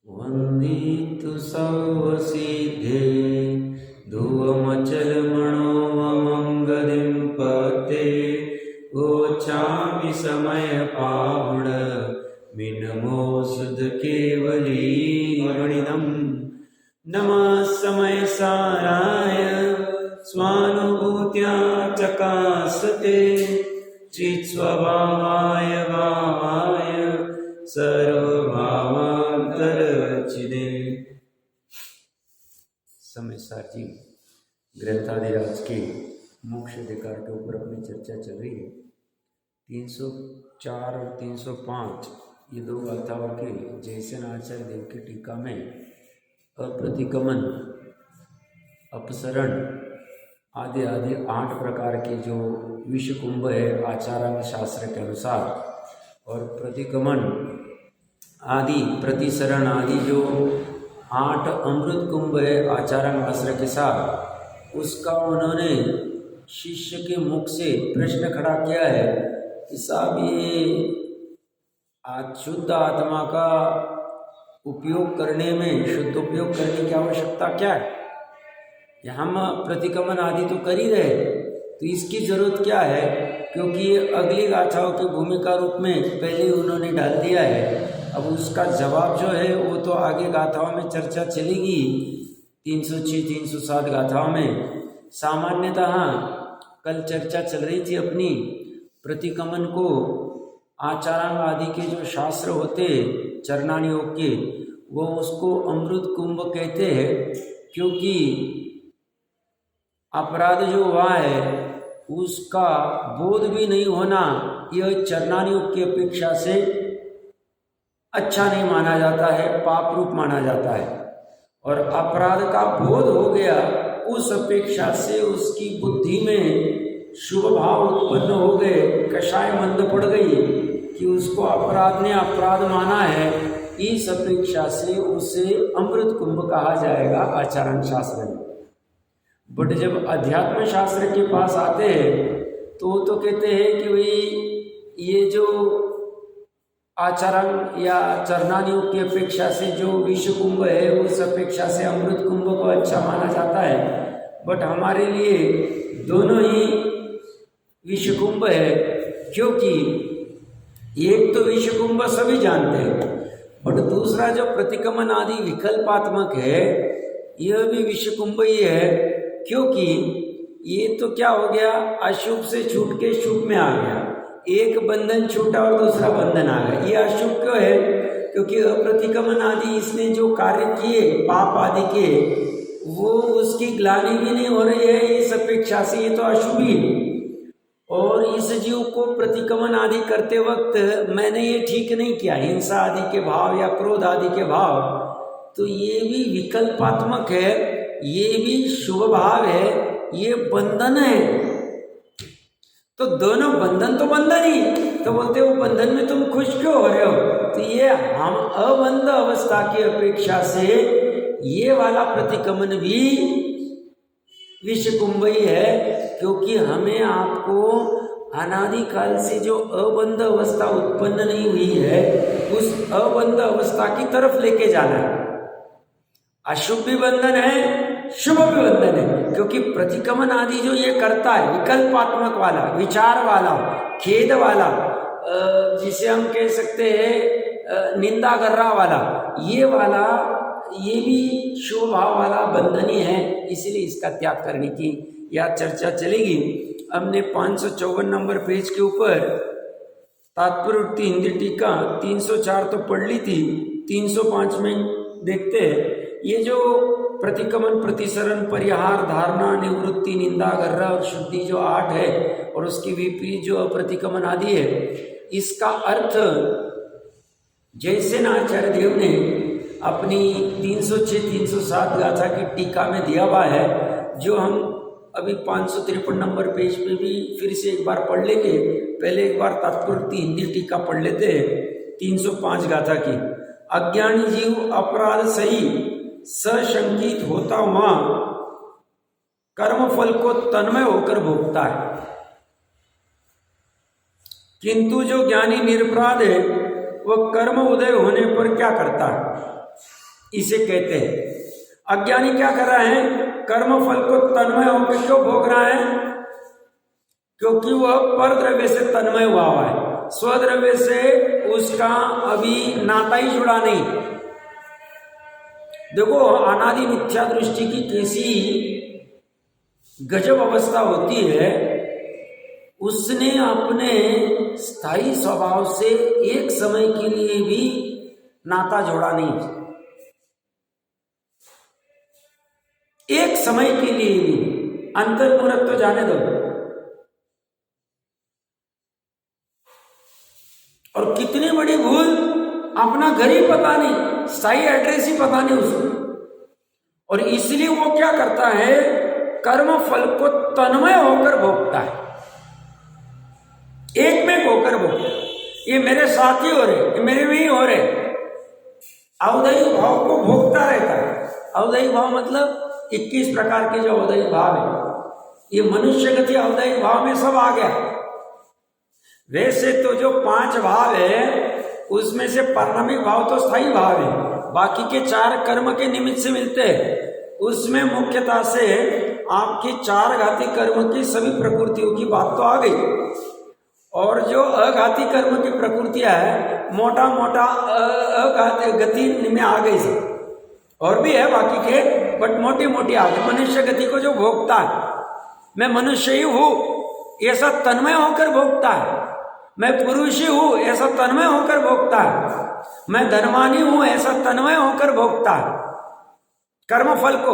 वंदितु सर्वसिद्धे ध्रुवमचलमणोमङ्गलिं पते गोचामि समयपाहुण मिनमो सुध केवली गणितं नमः समयसाराय स्वानुभूत्या चकासते चित्स्वभावाय भावाय सर्वभावांतरचिदे। समयसार जी ग्रंथाधिराज के मोक्ष अधिकार के ऊपर अपनी चर्चा चल रही है। 304 और 305 ये दो गाथाओं के जयसेन आचार्य देव की टीका में अप्रतिगमन, अपसरण आदि 8 प्रकार के जो विषकुंभ है आचारांग शास्त्र के अनुसार, और प्रतिगमन आदि प्रतिसरण आदि जो 8 अमृत कुंभ है आचारांग शास्त्र के साथ, उसका उन्होंने शिष्य के मुख से प्रश्न खड़ा किया है कि साहब ये शुद्ध आत्मा का उपयोग करने में, शुद्ध उपयोग करने की आवश्यकता क्या है? हम प्रतिगमन आदि तो कर ही रहे, तो इसकी जरूरत क्या है? क्योंकि ये अगली गाथाओं की भूमिका रूप में पहले उन्होंने डाल दिया है। अब उसका जवाब जो है वो तो आगे गाथाओं में चर्चा चलेगी। 306 307 गाथाओं में सामान्यतः कल चर्चा चल रही थी अपनी, प्रतिगमन को आचारांग आदि के जो शास्त्र होते चरणान योग के, वो उसको अमृत कुंभ कहते हैं, क्योंकि अपराध जो हुआ है उसका बोध भी नहीं होना यह चरणान योग की अपेक्षा से अच्छा नहीं माना जाता है, पाप रूप माना जाता है। और अपराध का बोध हो गया उस अपेक्षा से उसकी बुद्धि में शुभ भाव उत्पन्न हो गए, कषाय मंद पड़ गई कि उसको अपराध ने अपराध माना है, इस अपेक्षा से उसे अमृत कुंभ कहा जाएगा आचारण शास्त्र में। बट जब अध्यात्म शास्त्र के पास आते हैं तो कहते हैं कि भाई ये जो आचरण या चरणान योग की अपेक्षा से जो विश्व कुंभ है उस अपेक्षा से अमृत कुंभ को अच्छा माना जाता है। बट हमारे लिए दोनों ही विश्व कुंभ है, क्योंकि एक तो विश्व कुंभ सभी जानते हैं, बट दूसरा जो प्रतिगमन आदि विकल्पात्मक है यह भी विश्व कुंभ ही है, क्योंकि ये तो क्या हो गया, अशुभ से छूट के शुभ में आ गया। एक बंधन छूटा और दूसरा बंधन आ गया। ये अशुभ क्यों है? क्योंकि अप्रतिगमन आदि इसने जो कार्य किए पाप आदि के, वो उसकी ग्लानि भी नहीं हो रही है इस अपेक्षा से, ये तो अशुभ ही। और इस जीव को प्रतिगमन आदि करते वक्त मैंने ये ठीक नहीं किया, हिंसा आदि के भाव या क्रोध आदि के भाव, तो ये भी विकल्पात्मक है, ये भी शुभ भाव है, ये बंधन है। तो दोनों बंधन तो बंधन ही, तो बोलते वो बंधन में तुम खुश क्यों हो रहे हो? तो ये हम अबंध अवस्था की अपेक्षा से ये वाला प्रतिगमन भी विश्व कुंभ ही है, क्योंकि हमें आपको अनादिकाल से जो अबंध अवस्था उत्पन्न नहीं हुई है उस अबंध अवस्था की तरफ लेके जाना है। अशुभ भी बंधन है, शुभ भी बंधन है, क्योंकि प्रतिगमन आदि जो ये करता है विकल्पात्मक वाला, विचार वाला, खेद वाला, जिसे हम कह सकते हैं निंदा गर्रा वाला, ये वाला ये भी शुभ भाव वाला बंधन ही है, इसीलिए इसका त्याग करने की यह चर्चा चलेगी। हमने 554 नंबर पेज के ऊपर तात्पर्य हिंदी टीका 304 तो पढ़ ली थी, 305 में देखते हैं। ये जो प्रतिगमन, प्रतिसरण, परिहार, धारणा, निवृत्ति, निंदा, गर्रा और शुद्धि जो 8 है, और उसकी विपरीत जो अप्रतिगमन आदि है, इसका अर्थ जयसेन आचार्य देव ने अपनी 306 307 गाथा की टीका में दिया हुआ है, जो हम अभी 553 नंबर पेज पे भी फिर से एक बार पढ़ लेंगे। पहले एक बार तात्पर्य हिंदी टीका पढ़ लेते हैं 305 गाथा की। अज्ञानी जीव अपराध सही सशंकित होता हुआ कर्म फल को तन्मय होकर भोगता है, किंतु जो ज्ञानी निरपराध है वह कर्म उदय होने पर क्या करता है, इसे कहते हैं। अज्ञानी क्या कर रहा है, कर्म फल को तन्मय होकर क्यों भोग रहा है, क्योंकि वह पर द्रव्य से तन्मय हुआ है, स्वद्रव्य से उसका अभी नाता ही जुड़ा नहीं। देखो अनादि मिथ्या दृष्टि की कैसी गजब अवस्था होती है, उसने अपने स्थायी स्वभाव से एक समय के लिए भी नाता जोड़ा नहीं, एक समय के लिए भी। अंतर्मुहूर्त तो जाने दो, और कितनी बड़ी भूल, अपना घर ही पता नहीं, स्थायी एड्रेस ही पता नहीं उसको, और इसलिए वो क्या करता है, कर्म फल को तन्मय होकर भोगता है, एक में होकर भोगता है। ये मेरे साथ ही हो रहे, ये मेरे में ही हो रहे, अवदैहिक भाव को भोगता रहता है। अवदैहिक भाव मतलब 21 प्रकार के जो अवदैहिक भाव है, ये मनुष्य गति अवदैहिक भाव में सब आ गया। वैसे तो जो 5 भाव है उसमें से पारमार्थिक भाव तो स्थायी भाव है, बाकी के 4 कर्म के निमित्त से मिलते हैं। उसमें मुख्यतः से आपकी 4 घाती कर्म की सभी प्रकृतियों की बात तो आ गई, और जो अघाती कर्म की प्रकृतियां है मोटा मोटा अघाती गति में आ गई से, और भी है बाकी के, बट मोटी मोटी आ गई। मनुष्य गति को जो भोगता है, मैं मनुष्य ही हूं ऐसा तन्मय होकर भोगता है, मैं पुरुष ही हूं ऐसा तन्मय होकर भोगता है, मैं धनवानी हूं ऐसा तन्मय होकर भोगता है। कर्मफल को,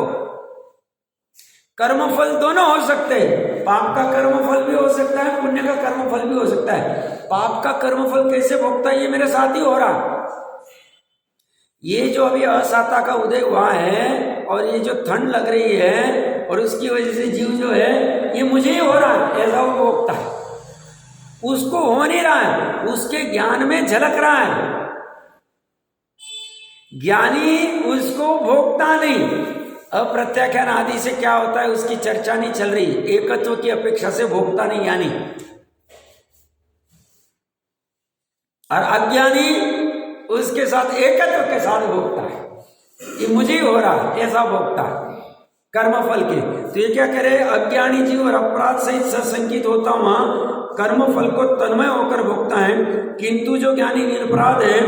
कर्मफल दोनों हो सकते हैं, पाप का कर्मफल भी हो सकता है, पुण्य का कर्मफल भी हो सकता है। पाप का कर्मफल कैसे भोगता है, ये मेरे साथ ही हो रहा। ये जो अभी असाता का उदय हुआ है और ये जो ठंड लग रही है और उसकी वजह से जीव जो है ये मुझे ही हो रहा है, ऐसा वो भोगता है। उसको हो नहीं रहा है, उसके ज्ञान में झलक रहा है, ज्ञानी उसको भोगता नहीं। अप्रत्याख्यान आदि से क्या होता है उसकी चर्चा नहीं चल रही, एकत्व की अपेक्षा से भोगता नहीं ज्ञानी, और अज्ञानी उसके साथ एकत्व के साथ भोगता है, ये मुझे ही हो रहा है ऐसा भोगता है कर्मफल के। तो ये क्या करे, अज्ञानी जीव और अपराध सहित सशंकित होता हुआ कर्मफल को तन्मय होकर भोगता है, किंतु जो ज्ञानी निरपराध है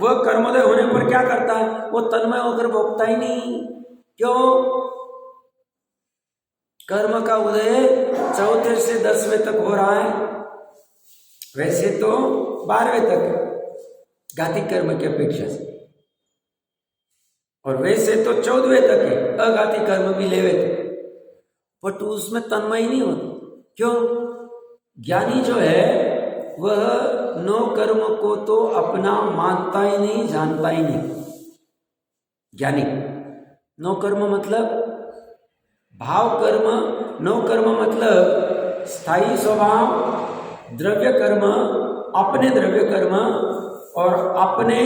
वह कर्मोदय होने पर क्या करता है, वो तन्मय होकर भोगता ही नहीं। क्यों? कर्म का उदय 14 से 10वें तक हो रहा है, वैसे तो 12वें तक घातिक कर्म की अपेक्षा से, और वैसे तो 14वें तक है अघाती कर्म भी लेवे थे, बट उसमें तन्मय नहीं होता। क्यों? ज्ञानी जो है वह नो कर्म को तो अपना मानता ही नहीं, जानता ही नहीं। ज्ञानी नो कर्म मतलब भाव कर्म, नो कर्म मतलब स्थायी स्वभाव, द्रव्य कर्म, अपने द्रव्य कर्म और अपने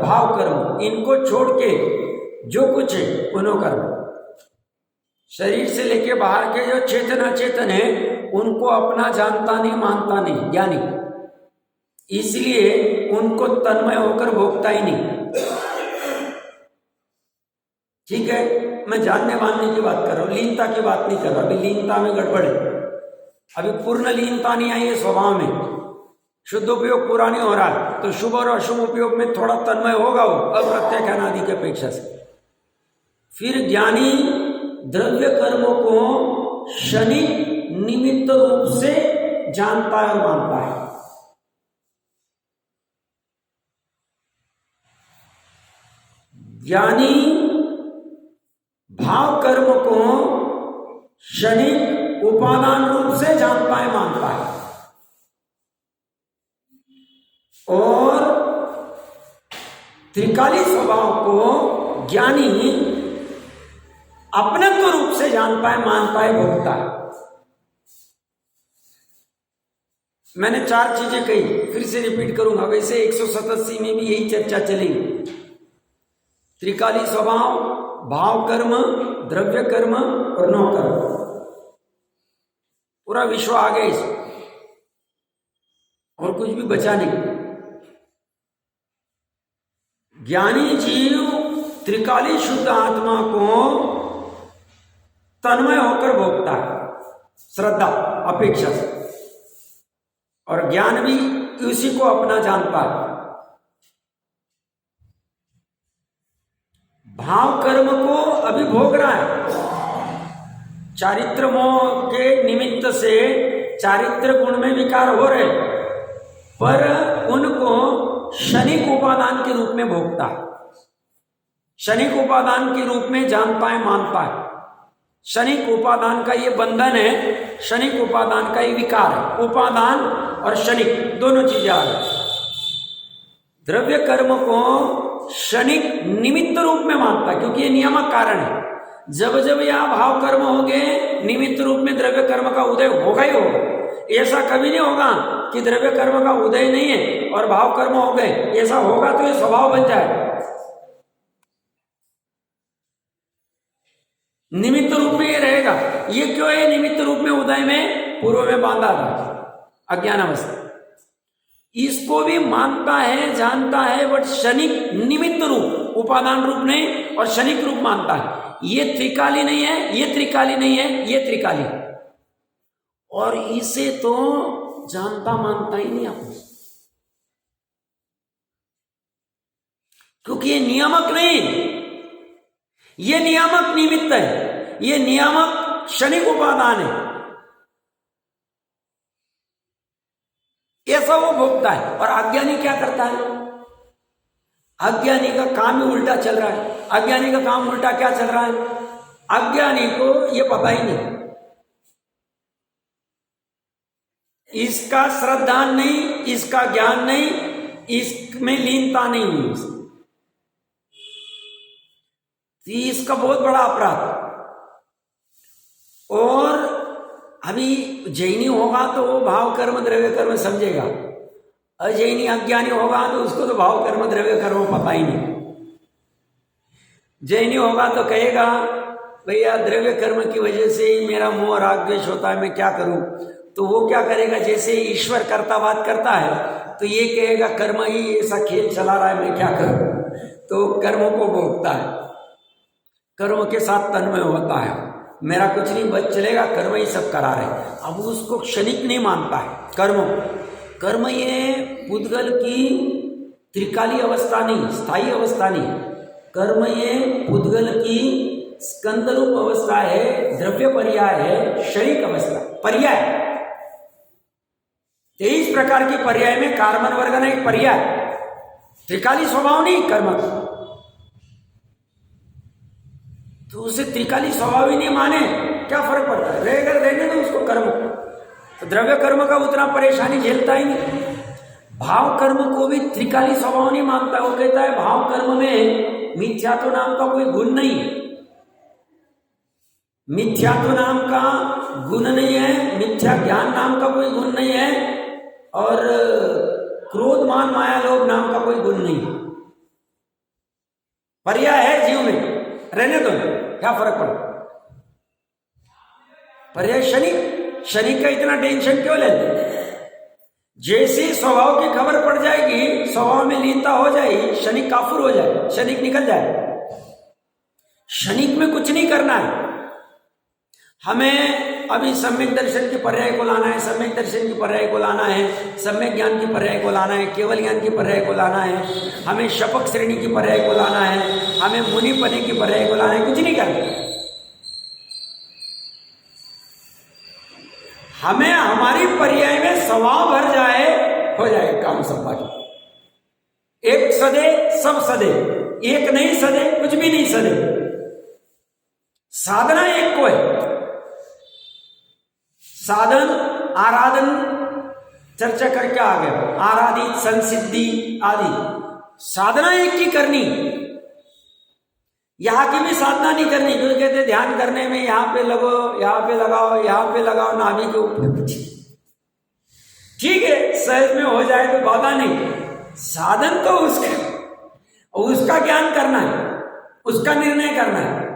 भाव कर्म, इनको छोड़ के जो कुछ है वो नो कर्म। शरीर से लेके बाहर के जो चेतन अचेतन है उनको अपना जानता नहीं, मानता नहीं ज्ञानी, इसलिए उनको तन्मय होकर भोगता ही नहीं। ठीक है, मैं जानने मानने की बात कर रहा हूं, लीनता की बात नहीं कर रहा। अभी लीनता में गड़बड़ है, अभी पूर्ण लीनता नहीं आई है स्वभाव में, शुद्ध उपयोग पूरा नहीं हो रहा है, तो शुभ और अशुभ उपयोग में थोड़ा तन्मय होगा वो अप्रत्याख्यान आदि की अपेक्षा से। फिर ज्ञानी द्रव्य कर्मों को शनि निमित्त रूप से जानता है और मानता है। ज्ञानी भाव कर्म को शनि उपादान रूप से जानता है, मानता है, और त्रिकाली स्वभाव को ज्ञानी अपने तो रूप से जानता है, मानता है, भोगता है। मैंने 4 चीजें कही, फिर से रिपीट करूंगा, वैसे 187 में भी यही चर्चा चलेगी। त्रिकाली स्वभाव, भाव कर्म, द्रव्य कर्म और नो कर्म, पूरा विश्व आ गया इसमें, और कुछ भी बचा नहीं। ज्ञानी जीव त्रिकाली शुद्ध आत्मा को तन्मय होकर भोगता है, श्रद्धा अपेक्षा से, और ज्ञान भी उसी को अपना जानता है। भाव कर्म को अभी भोग रहा है। चारित्र मोह के निमित्त से चारित्र गुण में विकार हो रहे, पर उनको क्षणिक उपादान के रूप में भोगता है, क्षणिक उपादान के रूप में जानता है, मानता है। क्षणिक उपादान का ये बंधन है, क्षणिक उपादान का ये विकार है। उपादान और क्षणिक दोनों चीजें आ रही। द्रव्य कर्म को क्षणिक निमित्त रूप में मानता है, क्योंकि ये नियामक कारण है। जब जब यह भाव कर्म होंगे, निमित्त रूप में द्रव्य कर्म का उदय होगा ही होगा। ऐसा कभी नहीं होगा कि द्रव्य कर्म का उदय नहीं है और भाव कर्म हो गए। ऐसा होगा तो ये स्वभाव बन जाए। निमित्त रूप में ये रहेगा। ये क्यों है निमित्त रूप में उदय में? पूर्व में बांधा था अज्ञान अवस्था। इसको भी मानता है, जानता है, बट क्षणिक निमित्त रूप, उपादान रूप नहीं, और क्षणिक रूप मानता है। ये त्रिकाली नहीं है, ये त्रिकाली नहीं है, ये त्रिकाली, और इसे तो जानता मानता ही नहीं आप, क्योंकि ये नियामक नहीं, ये नियामक निमित्त है, ये नियामक क्षणिक उपादान है। ऐसा वो भोगता है। और अज्ञानी क्या करता है? अज्ञानी का काम ही उल्टा चल रहा है। अज्ञानी का काम उल्टा क्या चल रहा है? अज्ञानी को ये पता ही नहीं, इसका श्रद्धा नहीं, इसका ज्ञान नहीं, इसमें लीनता नहीं हुई, इसका बहुत बड़ा अपराध। और अभी जैनी होगा तो वो भाव कर्म द्रव्य कर्म समझेगा, अजैनी अज्ञानी होगा तो उसको तो भाव कर्म द्रव्य कर्म पता ही नहीं। जैनी होगा तो कहेगा भैया द्रव्य कर्म की वजह से ही मेरा मोह राग द्वेष होता है, मैं क्या करूं? तो वो क्या करेगा? जैसे ईश्वर कर्तावाद करता है तो ये कहेगा कर्म ही ऐसा खेल चला रहा है, मैं क्या करूं? तो कर्मों को भोगता है, कर्म के साथ तन्मय होता है, मेरा कुछ नहीं बच चलेगा, कर्म ही सब करा रहे। अब उसको क्षणिक नहीं मानता है। कर्म ये पुद्गल की त्रिकाली अवस्था नहीं, स्थायी अवस्था नहीं। कर्म ये पुद्गल की स्कंदरूप अवस्था है, द्रव्य पर्याय है, क्षणिक अवस्था पर्याय। 23 प्रकार की पर्याय में कार्बन वर्ग एक पर्याय, त्रिकाली स्वभाव नहीं कर्म। तो उसे त्रिकाली स्वभाव ही नहीं माने, क्या फर्क पड़ता है? रहेगा रहने दो उसको कर्म। तो द्रव्य कर्म का उतना परेशानी झेलता ही नहीं। भाव कर्म को भी त्रिकाली स्वभाव नहीं मानता। वो कहता है भाव कर्म में मिथ्यात्व नाम का कोई गुण नहीं है, मिथ्यात्व नाम का गुण नहीं है, मिथ्या ज्ञान नाम का कोई गुण नहीं है, और क्रोध मान माया लोभ नाम का कोई गुण नहीं है। पर्याय है जीव में, रहने दो, क्या फर्क पड़ता? पर्याय शनि का इतना टेंशन क्यों ले? जैसे स्वभाव की खबर पड़ जाएगी, स्वभाव में लीनता हो जाएगी, शनिक काफुर हो जाए, शनिक निकल जाए। शनिक में कुछ नहीं करना है हमें। अभी सम्यक दर्शन की पर्याय को लाना है, सम्यक दर्शन की पर्याय को लाना है, सम्यक ज्ञान की पर्याय को लाना है, केवल ज्ञान की पर्याय को लाना है, हमें शपक श्रेणी की पर्याय को लाना है, हमें मुनि पने की पर्याय को लाना है। कुछ नहीं करना हमें, हमारी पर्याय में स्वभाव भर जाए, हो जाए काम सब बाकी। एक सदे सब सदे, एक नहीं सदे कुछ भी नहीं सदे। साधना एक को है, साधन आराधन चर्चा करके आ गया, आराधित संसिद्धि आदि साधना एक की करनी। यहां की भी साधना नहीं करनी, जो कहते ध्यान करने में यहां पे लगो, यहां पे लगाओ, यहां पे लगाओ, नाभि के ऊपर, ठीक है सहज में हो जाए तो बाधा नहीं। साधन तो उसका ज्ञान करना है, उसका निर्णय करना है,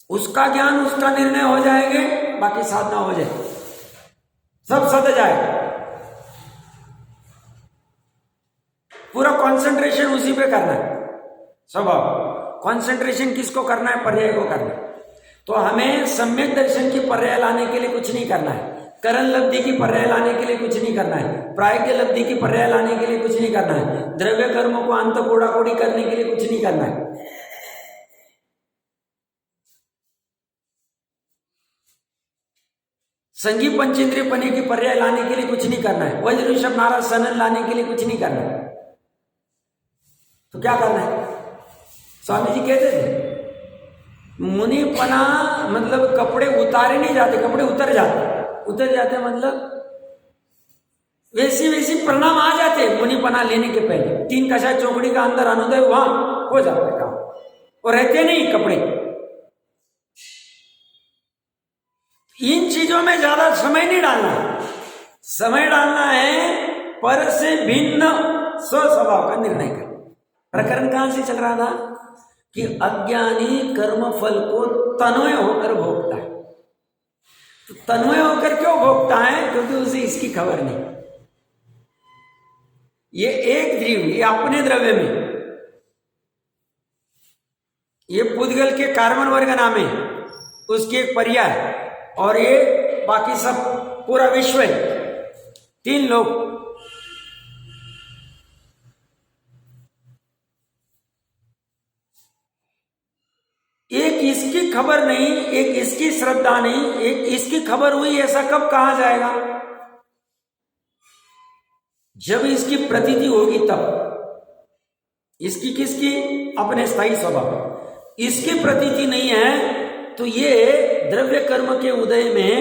उसका ज्ञान उसका निर्णय हो जाएंगे, बाकी साधना हो जाए, सब सद जाए। पूरा कंसंट्रेशन उसी पे करना है। स्वभाव कंसंट्रेशन किसको करना है? पर्याय को करना है। तो हमें सम्यक दर्शन की पर्याय लाने के लिए कुछ नहीं करना है, करण लब्धि की पर्याय लाने के लिए कुछ नहीं करना है, प्राज्ञ लब्धि की पर्याय लाने के लिए कुछ नहीं करना है, द्रव्य कर्मों को अंत कोड़ा-कोड़ी करने के लिए कुछ नहीं करना है। संगी पंचेंद्रिय पने की पर्याय लाने के लिए कुछ नहीं करना है, वज्र ऋषभ नाराज सनन लाने के लिए कुछ नहीं करना है। तो क्या करना है? स्वामी जी कहते थे मुनिपना मतलब कपड़े उतारे नहीं जाते, कपड़े उतर जाते मतलब वैसी परिणाम आ जाते मुनिपना लेने के पहले। 3 कषाय चौकड़ी का अंदर अनुदय वहां हो जाता है काम, और रहते नहीं कपड़े। इन चीजों में ज्यादा समय नहीं डालना है, समय डालना है पर से भिन्न स्व स्वभाव का निर्णय कर। प्रकरण कहां से चल रहा था कि अज्ञानी कर्म फल को तन्वय होकर भोगता है। तो तन्वय होकर क्यों भोगता है? क्योंकि उसे इसकी खबर नहीं। ये एक द्रव्य, ये अपने द्रव्य में, ये पुद्गल के कार्बन वर्ग नाम है, उसकी एक पर्याय, और ये बाकी सब पूरा विश्व है, 3 लोग। एक इसकी खबर नहीं, एक इसकी श्रद्धा नहीं, एक इसकी खबर हुई, ऐसा कब कहा जाएगा? जब इसकी प्रतीति होगी तब। इसकी किसकी? अपने स्थायी स्वभाव। इसकी प्रतीति नहीं है तो ये द्रव्य कर्म के उदय में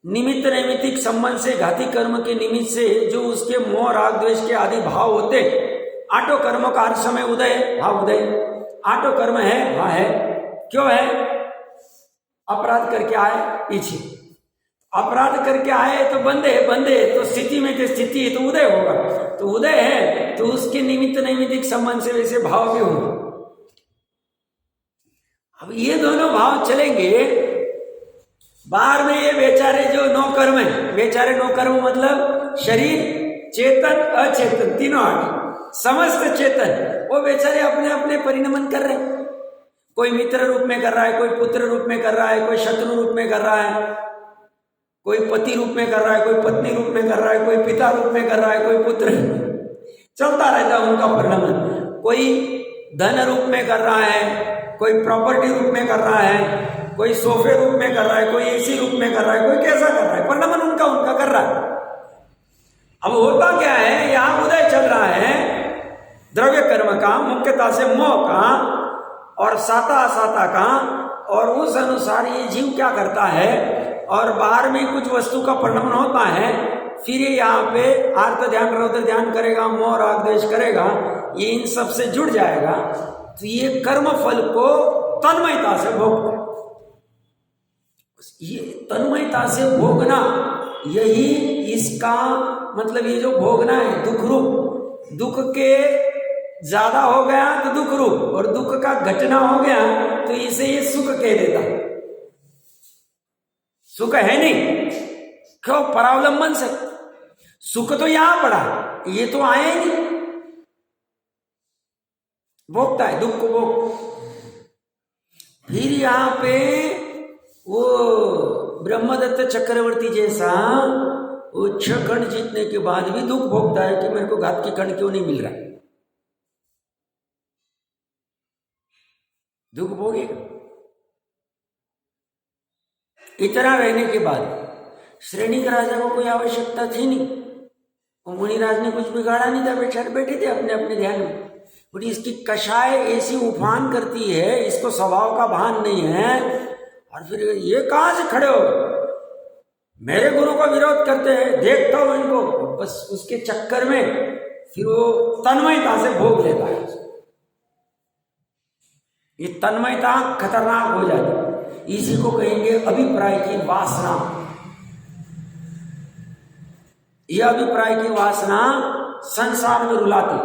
निमित्त नैमित्तिक संबंध से, घाती कर्म के निमित्त से जो उसके मोह राग द्वेष के आदि भाव होते, आटो कर्म का हर समय उदय, भाव उदय, आटो कर्म है, वहां है। क्यों है? अपराध करके आए पीछे, अपराध करके आए तो बंदे तो स्थिति में जो स्थिति है तो उदय होगा, तो उदय है तो उसके निमित्त नैमित्तिक संबंध से वैसे भाव भी होंगे। अब ये दोनों भाव चलेंगे। बाहर में ये बेचारे जो नौकर्म है, बेचारे नौकर्म मतलब शरीर, चेतन, अचेतन, तीनों आगे समस्त चेतन, वो बेचारे अपने अपने परिणमन कर रहे हैं। कोई मित्र रूप में कर रहा है, कोई पुत्र रूप में कर रहा है, कोई शत्रु रूप में कर रहा है, कोई पति रूप में कर रहा है, कोई पत्नी रूप में कर रहा है, कोई पिता रूप में कर रहा है, कोई पुत्र, चलता रहता है उनका परिणमन। कोई धन रूप में कर रहा है, कोई प्रॉपर्टी रूप में कर रहा है, कोई सोफे रूप में कर रहा है, कोई एसी रूप में कर रहा है, कोई कैसा कर रहा है, परिणमन उनका कर रहा है। अब होता क्या है, यहां उदय चल रहा है द्रव्य कर्म का, मुख्यता से मोह का और साता असाता का, और उस अनुसार ये जीव क्या करता है, और बाहर में कुछ वस्तु का परिणमन होता है, फिर ये यहाँ पे आर्त ध्यान रौद्र ध्यान करेगा, मोह राग द्वेष करेगा, ये इन सब से जुड़ जाएगा, तो ये कर्म फल को तन्मयता से भोगता है। ये तन्मयता से भोगना, यही इसका मतलब। ये जो भोगना है दुख रूप, दुख के ज्यादा हो गया तो दुख रूप, और दुख का घटना हो गया तो इसे ये सुख कह देता। सुख है नहीं, क्यों? परावलंबन से सुख तो यहां पड़ा, ये तो आया ही नहीं, भोगता है दुख को भोग। फिर यहां पे वो ब्रह्मदत्त चक्रवर्ती जैसा वो 6 खंड जीतने के बाद भी दुख भोगता है कि मेरे को घात की खंड क्यों नहीं मिल रहा है। दुख भोगेगा। इतना रहने के बाद श्रेणी के राजा को कोई आवश्यकता थी नहीं, और मुनिराज ने कुछ बिगाड़ा नहीं था, बैठे थे अपने अपने ध्यान में। बट इसकी कषाय ऐसी उफान करती है, इसको स्वभाव का भान नहीं है, और फिर ये कहां से खड़े हो, मेरे गुरु का विरोध करते हैं, देखता हूं इनको, बस उसके चक्कर में फिर वो तन्मयता से भोग लेता है। ये तन्मयता खतरनाक हो जाती है। इसी को कहेंगे अभिप्राय की वासना। यह अभिप्राय की वासना संसार में रुलाती,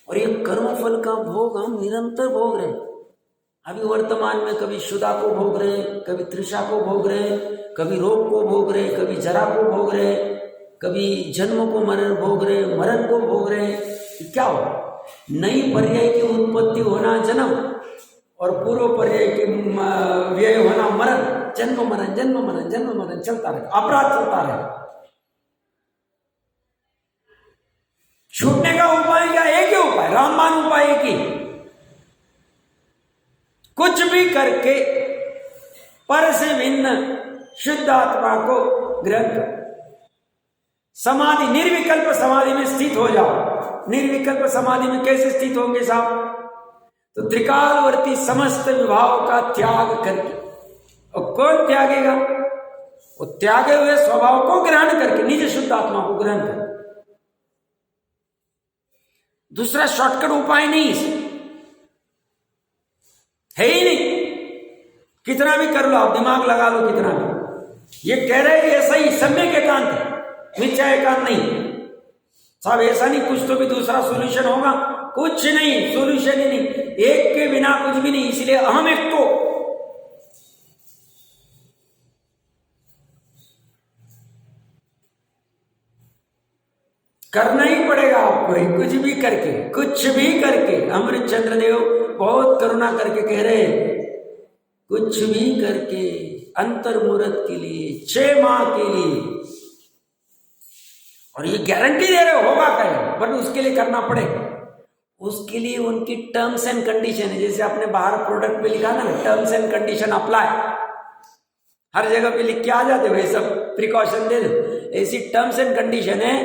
और ये कर्मफल का भोग हम निरंतर भोग रहे। अभी वर्तमान में कभी शुदा को भोग रहे, कभी तृषा को भोग रहे, कभी रोग को भोग रहे, कभी जरा को भोग रहे, कभी जन्म को मरण भोग रहे, मरण को भोग रहे, क्या हो? नई पर्याय की उत्पत्ति होना जन्म, और पूर्व पर्याय के व्यय होना मरण। जन्म मरण जन्म मरण जन्म मरण चलता रहे, अपराध चलता रहे। छूटने का उपाय क्या? एक ही उपाय, रामबाण उपाय एक ही, कुछ भी करके पर से भिन्न शुद्ध आत्मा को ग्रहण कर, समाधि, निर्विकल्प समाधि में स्थित हो जाओ। निर्विकल्प समाधि में कैसे स्थित होंगे साहब? तो त्रिकालवर्ती समस्त विभाव का त्याग करके। और कौन त्यागेगा? वो त्यागे हुए स्वभाव को ग्रहण करके, निज शुद्ध आत्मा को ग्रहण कर। दूसरा शॉर्टकट उपाय नहीं है ही नहीं। कितना भी कर लो आप, दिमाग लगा लो कितना भी, ये कह रहे हैं ऐसा ही सम्यक एकांत है, मिथ्या एकांत नहीं साहब। ऐसा नहीं कुछ तो भी दूसरा सॉल्यूशन होगा, कुछ नहीं, सॉल्यूशन ही नहीं, एक के बिना कुछ भी नहीं। इसलिए अहम एक को करना ही पड़ेगा आपको, कुछ भी करके, कुछ भी करके। अमृत चंद्र देव बहुत करुणा करके कह रहे हैं, कुछ भी करके अंतर्मुहूर्त के लिए 6 माह के लिए, और ये गारंटी दे रहे होगा कहीं, बट उसके लिए करना पड़ेगा। उसके लिए उनकी टर्म्स एंड कंडीशन है, जैसे आपने बाहर प्रोडक्ट पे लिखा ना, टर्म्स एंड कंडीशन अप्लाई, हर जगह पे लिख के आ जाते भाई, सब प्रिकॉशन दे दो। ऐसी टर्म्स एंड कंडीशन है,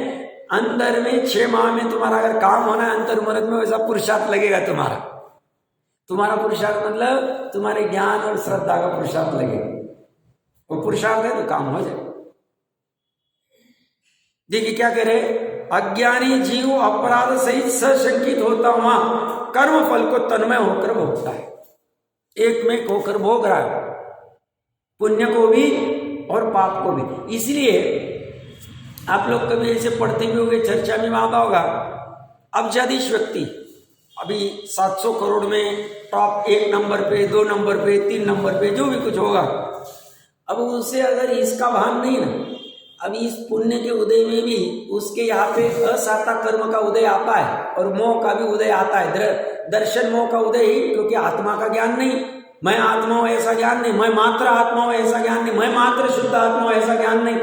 अंदर में 6 माह में तुम्हारा अगर काम होना है अंतर्मुहूर्त में, वैसा पुरुषार्थ लगेगा तुम्हारा पुरुषार्थ मतलब तुम्हारे ज्ञान और श्रद्धा का पुरुषार्थ लगेगा। वो पुरुषार्थ है तो काम हो जाए। देखिए क्या कह रहे, अज्ञानी जीव अपराध सहित सशंकित होता हुआ कर्म फल को तन्मय होकर भोगता है, एक में होकर भोग रहा है, पुण्य को भी और पाप को भी। इसलिए आप लोग कभी ऐसे पढ़ते भी होंगे, चर्चा में आता होगा, अब्जाधीश व्यक्ति अभी 700 करोड़ में टॉप 1 नंबर पे, 2 नंबर पे, 3 नंबर पे, जो भी कुछ होगा, अब उसे अगर इसका भान नहीं ना, अभी इस पुण्य के उदय में भी उसके यहाँ पे असाता कर्म का उदय आता है और मोह का भी उदय आता है। दर्शन मोह का उदय ही, क्योंकि आत्मा का ज्ञान नहीं, मैं आत्मा हूं ऐसा ज्ञान नहीं, मैं मात्र आत्मा हूं ऐसा ज्ञान नहीं, मैं मात्र शुद्ध आत्मा हूं ऐसा ज्ञान नहीं,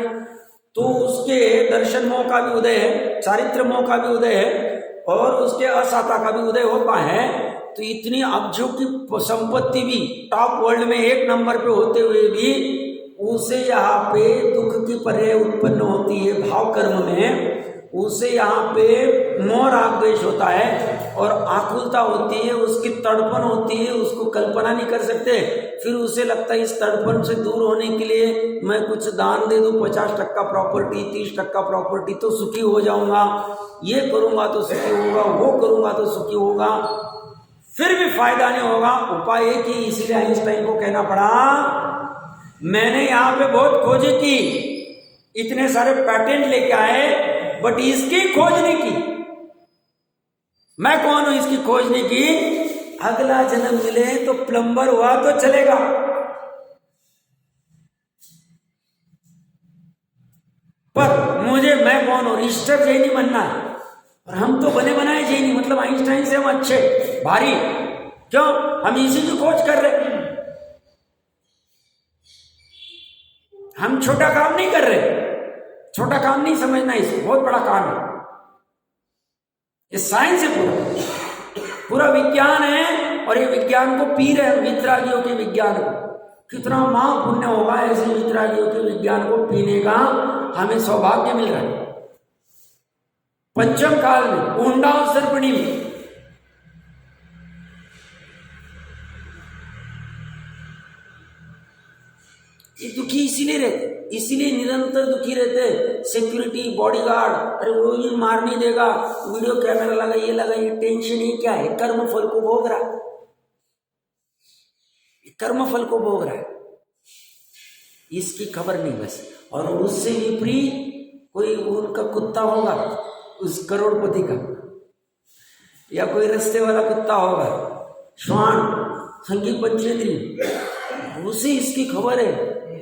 तो उसके दर्शन मोह का भी उदय है, चारित्र मोह का भी उदय है, और उसके असाता का भी उदय होता है। तो इतनी अब्जों की संपत्ति भी टॉप वर्ल्ड में 1 नंबर पे होते हुए भी उसे यहाँ पे दुख की पर्याय उत्पन्न होती है भाव कर्म में, उसे यहाँ पे मोह राग द्वेष होता है और आकुलता होती है, उसकी तड़पन होती है, उसको कल्पना नहीं कर सकते। फिर उसे लगता है इस तड़पन से दूर होने के लिए मैं कुछ दान दे दूं, 50% प्रॉपर्टी, 30% प्रॉपर्टी, तो सुखी हो जाऊंगा, ये करूंगा तो सुखी होगा, वो करूंगा तो सुखी होगा, फिर भी फायदा नहीं होगा। उपाय एक ही, इसीलिए आइंस्टाइन को कहना पड़ा, मैंने यहाँ पे बहुत खोज की, इतने सारे पैटेंट लेके आए, बट इसकी खोज नहीं की। मैं कौन हूं इसकी खोज नहीं की? अगला जन्म मिले तो प्लम्बर हुआ तो चलेगा, पर मुझे, मैं कौन हूं, रजिस्टर जैनी बनना है। और हम तो बने बनाए जैनी, मतलब आइंस्टाइन से हम अच्छे भारी, क्यों? हम इसी की खोज कर रहे, हम छोटा काम नहीं कर रहे, छोटा काम नहीं समझना, इसे बहुत बड़ा काम है। ये साइंस है, पूरा विज्ञान है, और ये विज्ञान को पी रहे हैं, वितरागियों के विज्ञान को। कितना महापुण्य होगा ऐसे वितरागियों के विज्ञान को पीने का, हमें सौभाग्य मिल रहा है। पंचम काल में, ऊंडा और सर्पणी में, ये दुखी इसीलिए रहते, इसीलिए निरंतर दुखी रहते। सिक्योरिटी, बॉडीगार्ड, अरे वो ये मार नहीं देगा, वीडियो कैमरा लगा, ये टेंशन ही क्या है? कर्म फल को भोग रहा है, कर्म फल को भोग रहा है, इसकी खबर नहीं बस। और उससे विपरीत कोई उनका कुत्ता होगा, उस करोड़पति का, या कोई रास्ते वाला कुत्ता होगा, श्वान, संगी पंचेंद्री, उसे इसकी खबर है,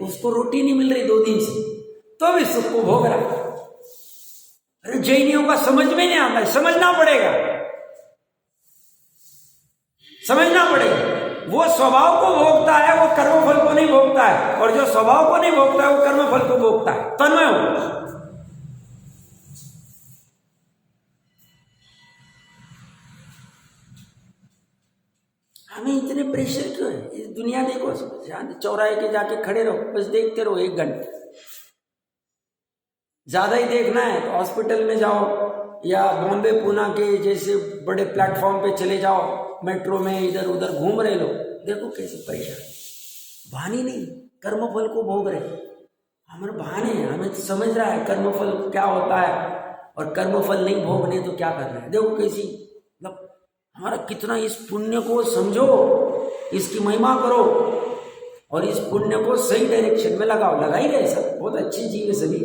उसको रोटी नहीं मिल रही 2 दिन से, तो भी सुख को भोग रहा है। अरे जैनियों का समझ में नहीं आता, समझना पड़ेगा, समझना पड़ेगा। वो स्वभाव को भोगता है, वो कर्मफल को नहीं भोगता है, और जो स्वभाव को नहीं भोगता है वो कर्मफल को भोगता है, तन्मय हो। हमें इतने प्रेशर क्यों है? इस दुनिया देखो, चौराहे के जाके खड़े रहो, बस देखते रहो 1 घंटे। ज्यादा ही देखना है तो हॉस्पिटल में जाओ, या बॉम्बे पूना के जैसे बड़े प्लेटफॉर्म पे चले जाओ, मेट्रो में इधर उधर घूम रहे लोग, देखो कैसे परेशान, भान ही नहीं, कर्मफल को भोग रहे। हमारे भान है, हमें तो समझ रहा है कर्मफल क्या होता है, और कर्मफल नहीं भोगने तो क्या करना है। देखो कैसी, मतलब हमारा कितना, इस पुण्य को समझो, इसकी महिमा करो, और इस पुण्य को सही डायरेक्शन में लगाओ। लगा ही रहे सब, बहुत अच्छी चीज है सभी,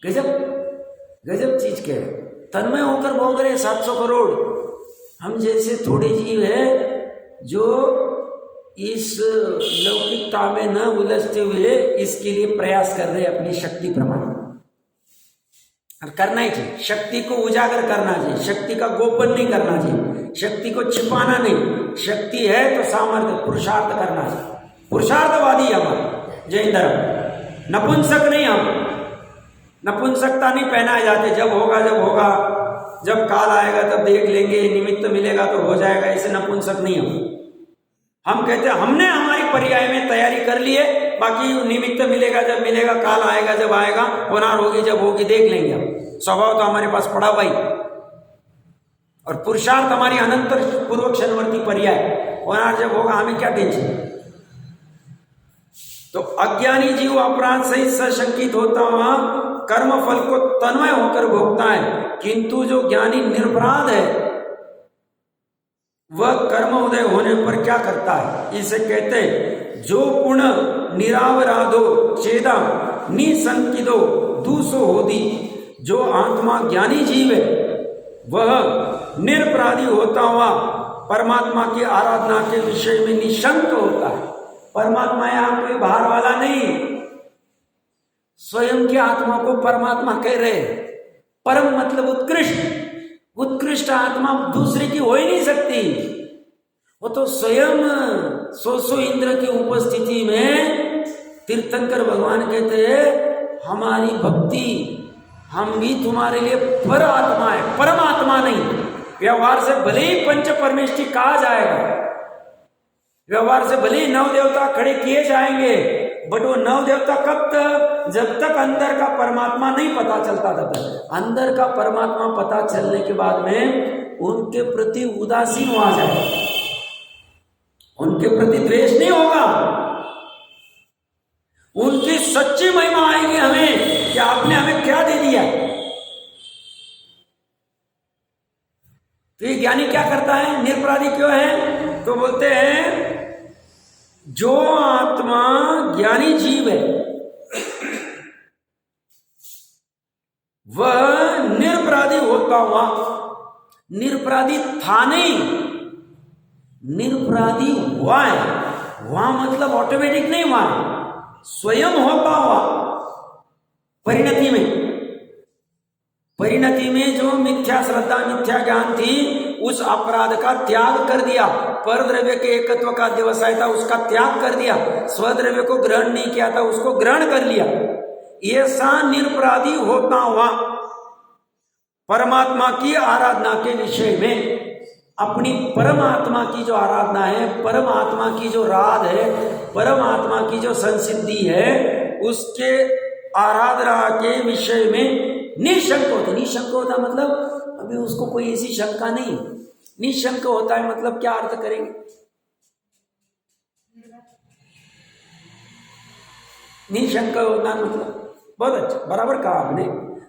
गजब गजब चीज के तन्मय होकर भोग रहे 700 करोड़। हम जैसे थोड़े जीव है जो इस लौकिकता में न उलझते हुए इसके लिए प्रयास कर रहे अपनी शक्ति प्रमाण, और करना ही चाहिए। शक्ति को उजागर करना चाहिए, शक्ति का गोपन नहीं करना चाहिए, शक्ति को छिपाना नहीं। शक्ति है तो सामर्थ्य, पुरुषार्थ करना चाहिए। पुरुषार्थवादी हमारे जैन धर्म, नपुंसक नहीं। हम नपुंसकता नहीं पहनाए जाते, जब होगा जब होगा, जब काल आएगा तब देख लेंगे, निमित्त मिलेगा तो हो जाएगा, ऐसे नपुंसक नहीं हम कहते हैं हमने हमारी पर्याय में तैयारी कर ली है, बाकी निमित्त मिलेगा जब मिलेगा, काल आएगा जब आएगा, होनार होगी जब होगी, देख लेंगे हम। स्वभाव तो हमारे पास पड़ा भाई, और पुरुषार्थ हमारी अनंत पूर्व क्षणवर्ती पर्याय, होनार जब होगा, हमें क्या टेंशन। तो अज्ञानी जीव अपराध सहित सशंकित होता हुआ कर्म फल को तन्मय होकर भोगता है, किंतु जो ज्ञानी निरपराध है वह कर्म उदय होने पर क्या करता है, इसे कहते हैं जो पुण्य निरावराधो चेदा निसंकितो दूसो होदी। जो आत्मा ज्ञानी जीव है वह निरपराधी होता हुआ परमात्मा की आराधना के विषय में निशंक होता है। परमात्मा यहां कोई बाहर वाला नहीं, स्वयं की आत्मा को परमात्मा कह रहे। परम मतलब उत्कृष्ट, उत्कृष्ट आत्मा दूसरे की हो ही नहीं सकती। वो तो स्वयं सो इंद्र की उपस्थिति में तीर्थंकर भगवान कहते हैं हमारी भक्ति, हम भी तुम्हारे लिए पर आत्मा है, परमात्मा नहीं। व्यवहार से भले ही पंच परमेष्टि कहा जाएगा, व्यवहार से भले ही 9 देवता खड़े किए जाएंगे, बट वो 9 देवता कब तक, जब तक अंदर का परमात्मा नहीं पता चलता तब तक। अंदर का परमात्मा पता चलने के बाद में उनके प्रति उदासीन हो जाए, उनके प्रति द्वेष नहीं होगा, उनकी सच्ची महिमा आएगी हमें कि आपने हमें क्या दे दिया। तो ये ज्ञानी क्या करता है, निरपराधी क्यों है, तो बोलते हैं जो आत्मा ज्ञानी जीव है वह निरपराधी होता हुआ, निरपराधी था नहीं, निरपराधी हुआ है। वहां मतलब ऑटोमेटिक नहीं हुआ है, स्वयं होता हुआ परिणति में। परिणति में जो मिथ्या श्रद्धा मिथ्या ज्ञान थी उस अपराध का त्याग कर दिया, पर द्रव्य के एकत्व का व्यवसाय था उसका त्याग कर दिया, स्वद्रव्य को ग्रहण नहीं किया था उसको ग्रहण कर लिया। ऐसा निरपराधी होता हुआ परमात्मा की आराधना के विषय में, अपनी परमात्मा की जो आराधना है, परमात्मा की जो राध है, परमात्मा की जो संसिद्धि है, उसके आराधना के विषय में निशंक होता। निशंक होता मतलब अभी उसको कोई ऐसी शंका नहीं। निशंक होता है मतलब क्या अर्थ करेंगे, निशंक होता मतलब बहुत अच्छा, बराबर कहा आपने।